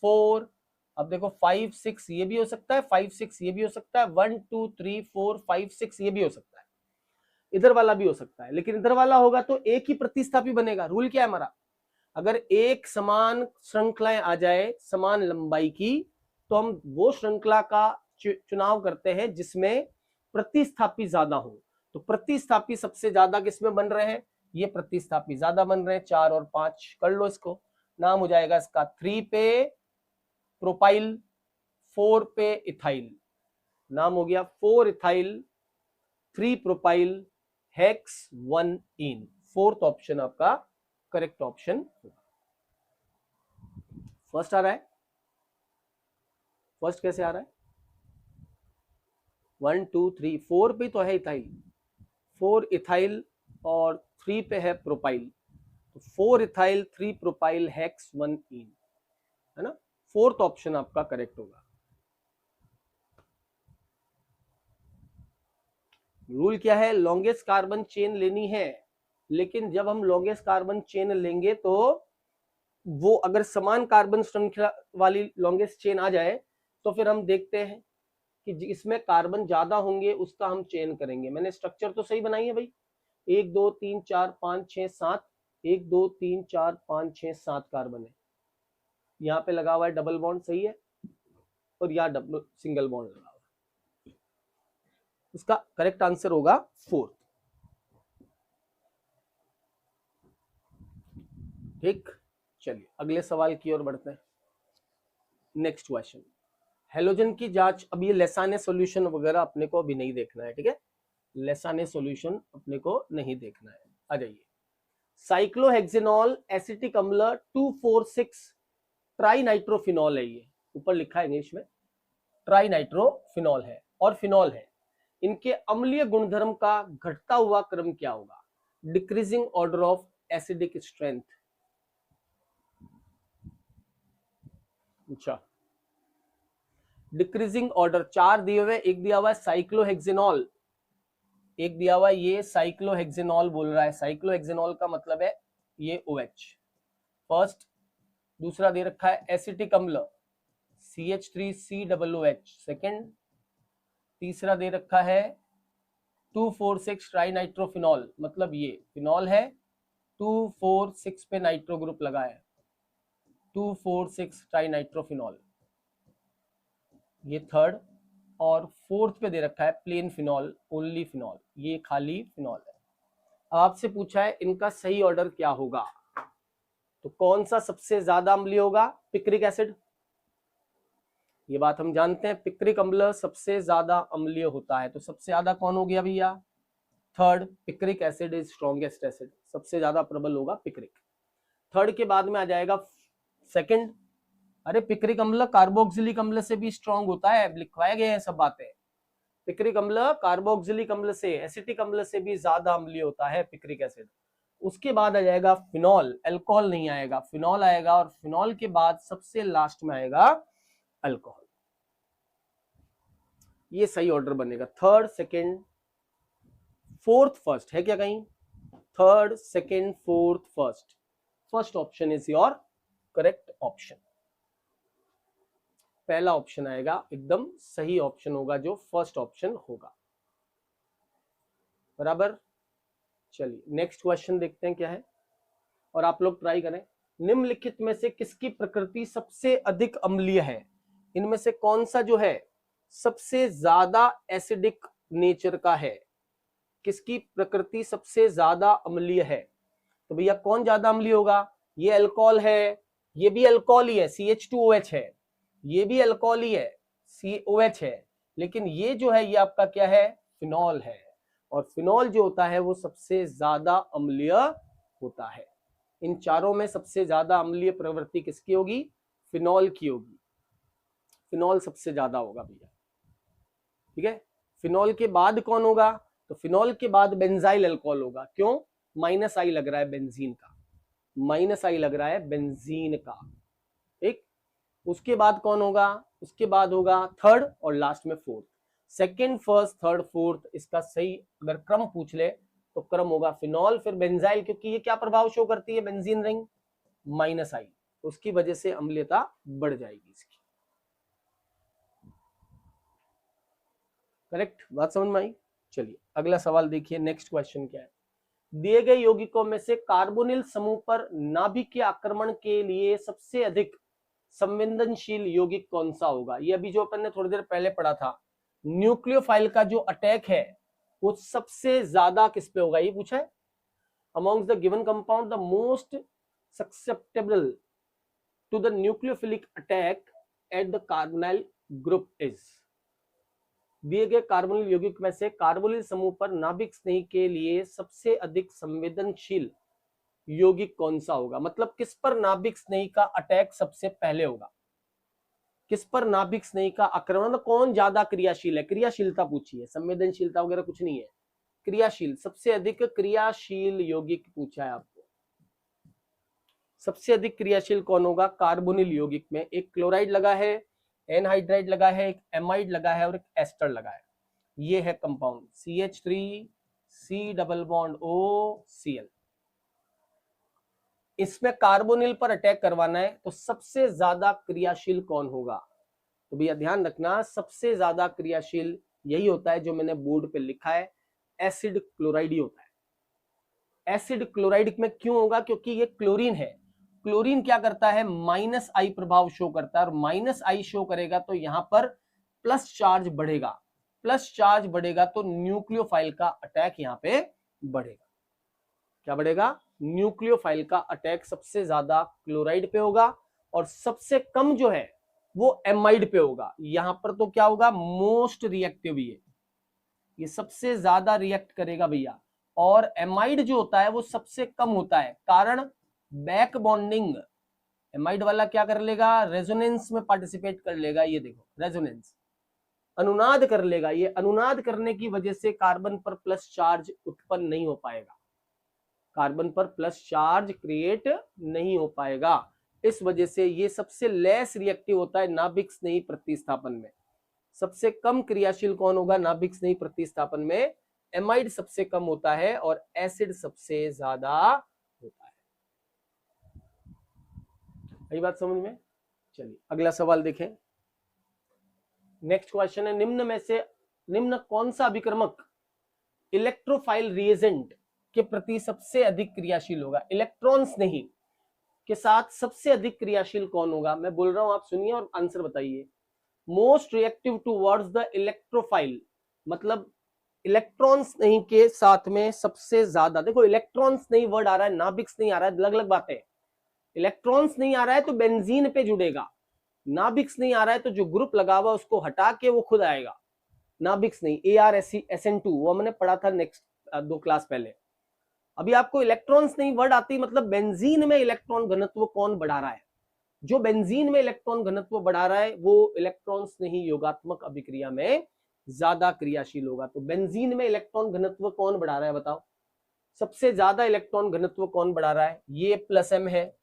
[SPEAKER 1] 4 अब देखो 5 6 ये भी हो सकता है, 5 6 ये भी हो सकता है, 1 2 3 4 5 6 ये भी हो सकता है, इधर वाला भी हो सकता है। लेकिन इधर वाला होगा तो एक ही प्रतिस्थापी बनेगा। रूल क्या है हमारा, अगर एक समान श्रृंखलाएं आ जाए समान लंबाई की तो हम वो श्रृंखला का चुनाव करते हैं जिसमें प्रतिस्थापी ज्यादा हो। तो प्रतिस्थापी सबसे ज्यादा किसमें बन रहे हैं, ये प्रतिस्थापी ज्यादा बन रहे हैं, 4 और 5 कर लो इसको। नाम हो जाएगा इसका 3 पे प्रोपाइल, 4 पे इथाइल। नाम हो गया 4 इथाइल 3 प्रोपाइल हेक्स 1 इन। फोर्थ ऑप्शन आपका करेक्ट ऑप्शन होगा। फर्स्ट आ रहा है, फर्स्ट कैसे आ रहा है, 1 2 3 4 पे तो है इथाइल, 4 इथाइल और 3 पे है प्रोपाइल, तो 4 इथाइल 3 प्रोपाइल हेक्स 1 इन, है ना। फोर्थ ऑप्शन आपका करेक्ट होगा। रूल क्या है, लॉन्गेस्ट कार्बन चेन लेनी है, लेकिन जब हम लॉन्गेस्ट कार्बन चेन लेंगे तो वो अगर समान कार्बन श्रृंखला वाली लॉन्गेस्ट चेन आ जाए तो फिर हम देखते हैं कि इसमें कार्बन ज्यादा होंगे उसका हम चयन करेंगे। मैंने स्ट्रक्चर तो सही बनाई है भाई, 1 2 3 4 5 6 7, 1 2 3 4 5 6 7 कार्बन है, यहाँ पे लगा हुआ है डबल बॉन्ड, सही है, और यहाँ डबल सिंगल बॉन्ड लगा हुआ है। इसका करेक्ट आंसर होगा फोर्थ। ठीक, चलिए अगले सवाल की ओर बढ़ते हैं। नेक्स्ट क्वेश्चन, हेलोजन की जांच, अब ये लेसाने सॉल्यूशन वगैरह अपने को अभी नहीं देखना है, ठीक है, लेसाने सॉल्यूशन अपने को नहीं देखना है। आ जाइए, साइक्लोहेक्सेनॉल एसिटिक अम्ल 2,4,6 ट्राई नाइट्रोफिनॉल है, ये ऊपर लिखा है इंग्लिश में ट्राई नाइट्रोफिनॉल है और फिनॉल है। इनके अम्लीय गुणधर्म का घटता हुआ क्रम क्या होगा, decreasing order of acidic strength. अच्छा, डिक्रीजिंग ऑर्डर 4 दिए हुए, एक दिया हुआ है साइक्लोहेक्सेनॉल, एक दिया हुआ है ये साइक्लोहेक्सेनॉल बोल रहा है, साइक्लोहेक्सेनॉल का मतलब है ये OH फर्स्ट, दूसरा दे रखा है एसिटिक अम्ल CH3COOH सेकंड, तीसरा दे रखा है 2,4,6 ट्राई नाइट्रोफिनॉल, मतलब ये फिनॉल है, 2,4,6 पे नाइट्रो ग्रुप लगा है, 2,4,6 ट्राई नाइट्रोफिनॉल, ये थर्ड, और फोर्थ पे दे रखा है प्लेन फिनॉल, ओनली फिनॉल, ये खाली फिनॉल है। अब आपसे पूछा है इनका सही ऑर्डर क्या होगा, तो कौन सा सबसे ज्यादा अम्लीय होगा, पिक्रिक एसिड, ये बात हम जानते हैं, पिक्रिक अम्ल सबसे ज्यादा अम्लीय होता है, तो सबसे ज्यादा कौन हो गया भैया, third, picric acid is strongest acid, सबसे ज्यादा प्रबल होगा पिक्रिक। थर्ड के बाद में आ जाएगा सेकंड, अरे पिक्रिक अम्ल कार्बोक्सिलिक अम्ल से भी स्ट्रॉन्ग होता है, लिखवाए गए हैं सब बातें, पिक्रिक अम्ल कार्बोक्सिलिक अम्ल से, एसिटिक अम्ल से भी ज्यादा अम्लीय होता है पिक्रिक एसिड। उसके बाद आ जाएगा फिनॉल, अल्कोहल नहीं आएगा, फिनॉल आएगा, और फिनॉल के बाद सबसे लास्ट में आएगा अल्कोहल। ये सही ऑर्डर बनेगा, थर्ड सेकंड फोर्थ फर्स्ट है क्या कहीं, third second fourth first, first option is your correct option. पहला ऑप्शन आएगा एकदम सही ऑप्शन होगा जो फर्स्ट ऑप्शन होगा, बराबर। चलिए नेक्स्ट क्वेश्चन देखते हैं क्या है, और आप लोग ट्राई करें। निम्नलिखित में से किसकी प्रकृति सबसे अधिक अम्लीय है, इनमें से कौन सा जो है सबसे ज्यादा एसिडिक नेचर का है, किसकी प्रकृति सबसे ज्यादा अम्लीय है, तो भैया कौन ज्यादा अम्लीय होगा, ये अल्कोहल है, ये भी अल्कोहल ही है CH2OH है, ये भी अल्कोहल ही है COH है, लेकिन ये जो है ये आपका क्या है, फिनॉल है, और फिनॉल जो होता है वो सबसे ज्यादा अम्लीय होता है। इन चारों में सबसे ज्यादा अम्लीय प्रवृत्ति किसकी होगी, फिनॉल की होगी, फिनॉल सबसे ज्यादा होगा भैया, ठीक है। फिनॉल के बाद कौन होगा, तो फिनॉल के बाद बेंजाइल अल्कोहल होगा, क्यों, -I लग रहा है बेंजीन का, -I लग रहा है बेंजीन का, ठीक। उसके बाद कौन होगा, उसके बाद होगा थर्ड, और लास्ट में fourth, second first third fourth, इसका सही अगर क्रम पूछ ले तो क्रम होगा फिनॉल फिर बेंजाइल, क्योंकि ये क्या प्रभाव शो करती है बेंजीन रिंग, -I, उसकी वजह से अम्लीयता बढ़ जाएगी इसकी, करेक्ट, बात समझ में आई। चलिए अगला सवाल देखिए, नेक्स्ट क्वेश्चन क्या है। दिए गए यौगिकों में से कार्बोनिल समूह पर नाभिकीय आक्रमण के लिए सबसे अधिक संवेदनशील यौगिक कौन सा होगा। ये अभी जो अपन ने थोड़ी देर पहले पढ़ा था, न्यूक्लियोफाइल का जो अटैक है वो सबसे ज्यादा किस पे होगा, ये पूछा है। Amongst the given compound the most susceptible to the nucleophilic attack at the carbonyl group is. दिए गए कार्बोनिल यौगिक में से कार्बोनिल समूह पर नाभिक स्नेही के लिए सबसे अधिक संवेदनशील यौगिक कौन सा होगा, मतलब किस पर नाभिक स्नेही का अटैक सबसे पहले होगा, किस पर नाभिक स्नेही का आक्रमण, तो कौन ज्यादा क्रियाशील है, क्रियाशीलता पूछी है, संवेदनशीलता वगैरह कुछ नहीं है, क्रियाशील, सबसे अधिक क्रियाशील यौगिक पूछा है आपको। सबसे अधिक क्रियाशील कौन होगा कार्बोनिल यौगिक में। एक क्लोराइड लगा है, एनहाइड्राइड लगा है, एक एमाइड लगा है और एक एस्टर लगा है। ये है compound CH3 double bond OCl। इसमें कार्बोनिल पर अटैक करवाना है तो सबसे ज्यादा क्रियाशील कौन होगा, तो भैया ध्यान रखना सबसे ज्यादा क्रियाशील यही होता है जो मैंने बोर्ड पे लिखा है, एसिड क्लोराइड ही होता है। एसिड क्लोराइड में क्यों होगा, क्योंकि ये क्लोरीन है। क्लोरीन क्या करता है, -I प्रभाव शो करता है, और -I शो करेगा तो यहां पर प्लस चार्ज बढ़ेगा, प्लस चार्ज बढ़ेगा तो न्यूक्लियोफाइल का अटैक यहां पे बढ़ेगा। क्या बढ़ेगा, न्यूक्लियोफाइल का अटैक सबसे ज्यादा क्लोराइड पे होगा और सबसे कम जो है वो एमाइड पे होगा। यहां पर तो क्या होगा, मोस्ट रिएक्टिव, ये सबसे ज्यादा रिएक्ट करेगा भैया, और एमाइड जो होता है वो सबसे कम होता है, कारण बैक बॉन्डिंग। एमाइड वाला क्या कर लेगा, रेजोनेंस में पार्टिसिपेट कर लेगा, ये देखो रेजोनेंस, अनुनाद कर लेगा। ये अनुनाद करने की वजह से कार्बन पर प्लस चार्ज उत्पन्न नहीं हो पाएगा, कार्बन पर प्लस चार्ज क्रिएट नहीं हो पाएगा। इस वजह से ये सबसे लेस रिएक्टिव होता है नाभिक स्नेही प्रतिस्थापन में। सबसे कम क्रियाशील कौन होगा नाभिक स्नेही प्रतिस्थापन में, एमाइड सबसे कम होता है और एसिड सबसे ज्यादा होता है। यही बात समझ में। चलिए अगला सवाल देखें, नेक्स्ट क्वेश्चन है, निम्न कौन सा अभिक्रमक इलेक्ट्रोफाइल रिएजेंट के प्रति सबसे अधिक क्रियाशील होगा। इलेक्ट्रॉन्स नहीं के साथ सबसे अधिक क्रियाशील कौन होगा, मैं बोल रहा हूं आप सुनिए और आंसर बताइए। Most reactive towards the electrophile, मतलब इलेक्ट्रॉन्स नहीं के साथ में सबसे ज्यादा, देखो इलेक्ट्रॉन्स नहीं वर्ड आ रहा है, नाभिक्स नहीं आ रहा है, अलग अलग बात है। इलेक्ट्रॉन्स नहीं आ रहा है तो बेंजीन पे जुड़ेगा, नाभिक्स नहीं आ रहा है तो जो ग्रुप लगा हुआ उसको हटा के वो खुद आएगा। नाभिक्स नहीं, ArSN2 वो हमने पढ़ा था नेक्स्ट 2 क्लास पहले। अभी आपको इलेक्ट्रॉन्स नहीं वर्ड आती, मतलब बेंजीन में इलेक्ट्रॉन घनत्व कौन बढ़ा रहा है, जो बेंजीन में इलेक्ट्रॉन घनत्व बढ़ा रहा है वो इलेक्ट्रॉन्स नहीं योगात्मक अभिक्रिया में ज्यादा क्रियाशील होगा। तो बेंजीन में इलेक्ट्रॉन घनत्व कौन बढ़ा रहा है बताओ, सबसे ज्यादा इलेक्ट्रॉन घनत्व कौन बढ़ा रहा है, ये +M है,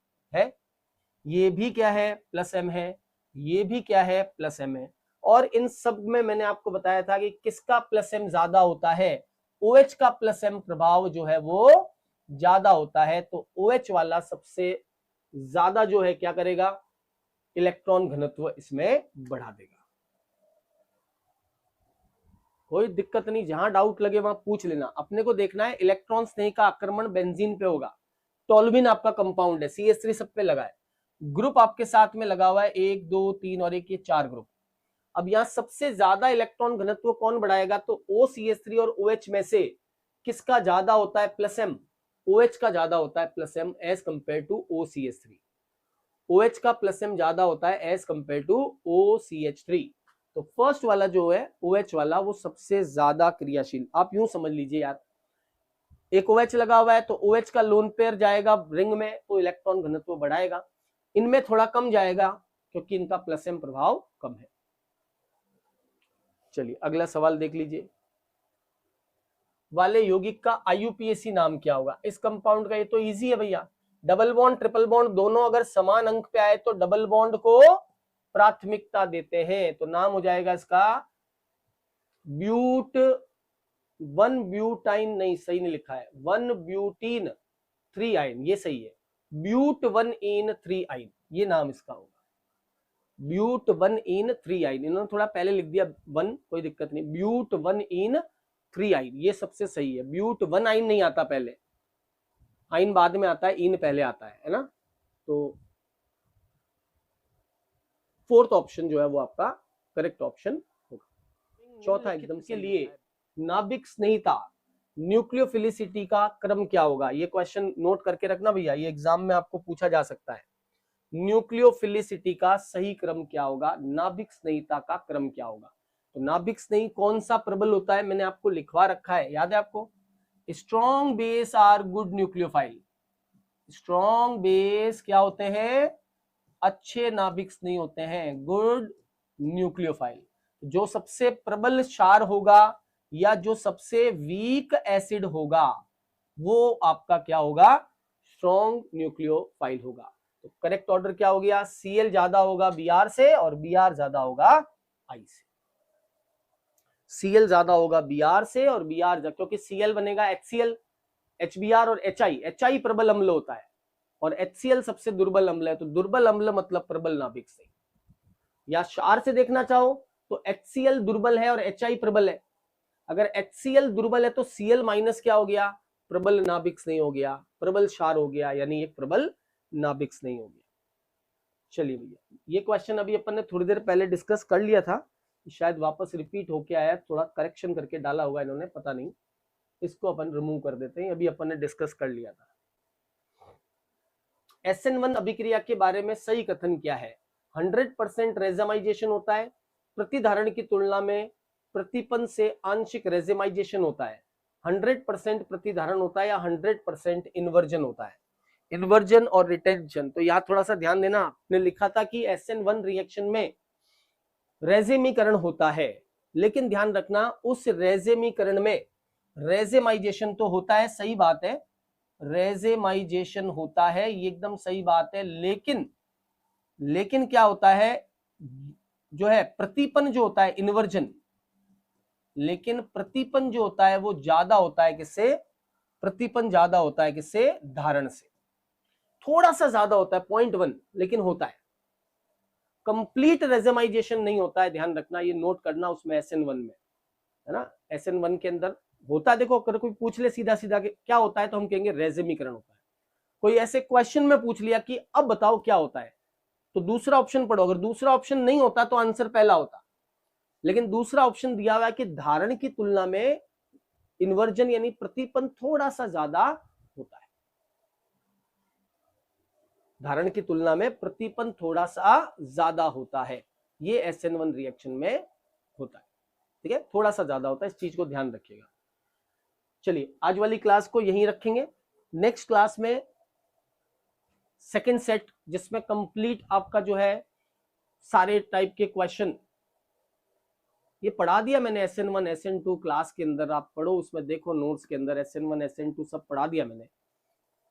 [SPEAKER 1] ये भी क्या है +M है, ये भी क्या है +M है। और इन सब में मैंने आपको बताया था कि किसका +M ज्यादा होता है, OH का +M प्रभाव जो है वो ज्यादा होता है, तो OH वाला सबसे ज्यादा जो है क्या करेगा, इलेक्ट्रॉन घनत्व इसमें बढ़ा देगा। कोई दिक्कत नहीं, जहां डाउट लगे वहां पूछ लेना। अपने को देखना है इलेक्ट्रॉन स्नेह का आक्रमण बेंजीन पे होगा, टोल्यूइन आपका कंपाउंड है, CH3 सब पे लगा है, ग्रुप आपके साथ में लगा हुआ है 1 2 3 और 1 ये 4 ग्रुप। अब यहाँ सबसे ज्यादा इलेक्ट्रॉन घनत्व कौन बढ़ाएगा, तो OCH3 और OH में से किसका ज्यादा होता है +M, OH का ज्यादा होता है +M as compare to OCH3, OH का +M ज्यादा होता है एज कंपेयर टू OCH3। तो फर्स्ट वाला जो है OH वाला वो सबसे ज्यादा क्रियाशील, आप यूं समझ लीजिए यार, एक OH लगा हुआ है तो OH का लोन पेयर जाएगा रिंग में तो इलेक्ट्रॉन घनत्व बढ़ाएगा, इनमें थोड़ा कम जाएगा क्योंकि इनका +M प्रभाव कम है। चलिए अगला सवाल देख लीजिए, वाले यौगिक का IUPAC नाम क्या होगा। इस कंपाउंड का, ये तो इजी है भैया, डबल बॉन्ड ट्रिपल बॉन्ड दोनों अगर समान अंक पे आए तो डबल बॉन्ड को प्राथमिकता देते हैं, तो नाम हो जाएगा इसका ब्यूट 1 ब्यूटाइन, नहीं सही नहीं लिखा है, 1 ब्यूटीन 3 आइन, ये सही है, ब्यूट 1 इन 3 आइन, ये नाम इसका होगा। ब्यूट 1 इन 3 आइन, इन्होंने थोड़ा पहले लिख दिया 1, कोई दिक्कत नहीं, ब्यूट 1 इन 3 आइन, ये सबसे सही है। ब्यूट 1 आइन नहीं आता पहले, आइन बाद में आता है, इन पहले आता है ना। तो फोर्थ ऑप्शन जो है वो आपका करेक्ट ऑप्शन होगा। चौथा एकदम के लिए नाभिक स्नेहिता न्यूक्लियोफिलिसिटी का क्रम क्या होगा? ये क्वेश्चन नोट करके रखना भैया, ये एग्जाम में आपको पूछा जा सकता है। न्यूक्लियोफिलिसिटी का सही क्रम क्या होगा, नाभिक स्नेहिता का क्रम क्या होगा? तो नाभिक स्नेही कौन सा प्रबल होता है, मैंने आपको लिखवा रखा है, याद है आपको? Strong base are good nucleophile. Strong base क्या होते हैं? अच्छे नाभिक स्नेही होते हैं, गुड न्यूक्लियोफाइल। जो सबसे प्रबल क्षार होगा या जो सबसे वीक एसिड होगा वो आपका क्या होगा? स्ट्रॉन्ग न्यूक्लियोफाइल होगा। तो करेक्ट ऑर्डर क्या हो गया? Cl ज्यादा होगा Br से और Br ज्यादा होगा I से। Cl ज्यादा होगा Br से और Br, क्योंकि Cl बनेगा HCl, HBr और HI प्रबल अम्ल होता है और HCl सबसे दुर्बल अम्ल है। तो दुर्बल अम्ल मतलब प्रबल नाभिक से। या क्षार से देखना चाहो तो HCl दुर्बल है और HI प्रबल है। अगर HCl दुर्बल है तो Cl माइनस क्या हो गया? प्रबल नाभिक नहीं हो गया, प्रबल क्षार हो गया, यानी एक प्रबल नाभिक नहीं हो गया। चलिए भैया, ये क्वेश्चन अभी अपन ने थोड़ी देर पहले डिस्कस कर लिया था, शायद वापस रिपीट होके आया, थोड़ा करेक्शन करके डाला होगा इन्होंने, पता नहीं। इसको अपन रिमूव कर देते हैं, अभी अपन ने डिस्कस कर लिया था। SN1 अभिक्रिया के बारे में सही कथन क्या है? 100% रेजमाइजेशन होता है, प्रतिधारण की तुलना में प्रतिपन से आंशिक रेजमाइजेशन होता है, 100% प्रतिधारण होता है या 100% इन्वर्जन होता है। इन्वर्जन और रिटेंशन, तो यहाँ थोड़ा सा ध्यान देना, आपने लिखा था कि SN1 रिएक्शन में रेजेमीकरण होता है, लेकिन ध्यान रखना उस रेजेमीकरण में रेजेमाइजेशन तो होता है, सही बात है, रेजेमाइजेशन होता है, ये एकदम सही बात है, लेकिन क्या होता है, जो है प्रतिपन जो होता है इन्वर्जन, लेकिन प्रतिपन जो होता है वो ज्यादा होता है किससे? प्रतिपन ज्यादा होता है किससे? धारण से। थोड़ा सा ज्यादा होता है 0.1, लेकिन होता है। कंप्लीट रेजेमाइजेशन नहीं होता है, ध्यान रखना, ये नोट करना उसमें SN1 में, है ना। SN1 के अंदर होता है, देखो अगर कोई पूछ ले सीधा सीधा कि क्या होता है तो हम कहेंगे रेजेमीकरण होता है। कोई ऐसे क्वेश्चन में पूछ लिया कि अब बताओ क्या होता है, तो दूसरा ऑप्शन पढ़ो, अगर दूसरा ऑप्शन नहीं होता तो आंसर पहला होता, लेकिन दूसरा ऑप्शन दिया हुआ है कि धारण की तुलना में इन्वर्जन यानी प्रतिपन थोड़ा सा ज्यादा होता है, धारण की तुलना में प्रतिपन थोड़ा सा ज्यादा होता है, ये SN1 रिएक्शन में होता है, ठीक है, थोड़ा सा ज्यादा होता है, इस चीज को ध्यान रखिएगा। चलिए आज वाली क्लास को यहीं रखेंगे, नेक्स्ट क्लास में सेकंड सेट जिसमें कंप्लीट आपका जो है सारे टाइप के क्वेश्चन ये पढ़ा दिया मैंने, SN1 SN2 क्लास के अंदर आप पढ़ो, उसमें देखो नोट्स के अंदर SN1 SN2 सब पढ़ा दिया मैंने,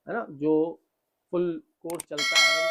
[SPEAKER 1] है ना, जो फुल कोर्स चलता है।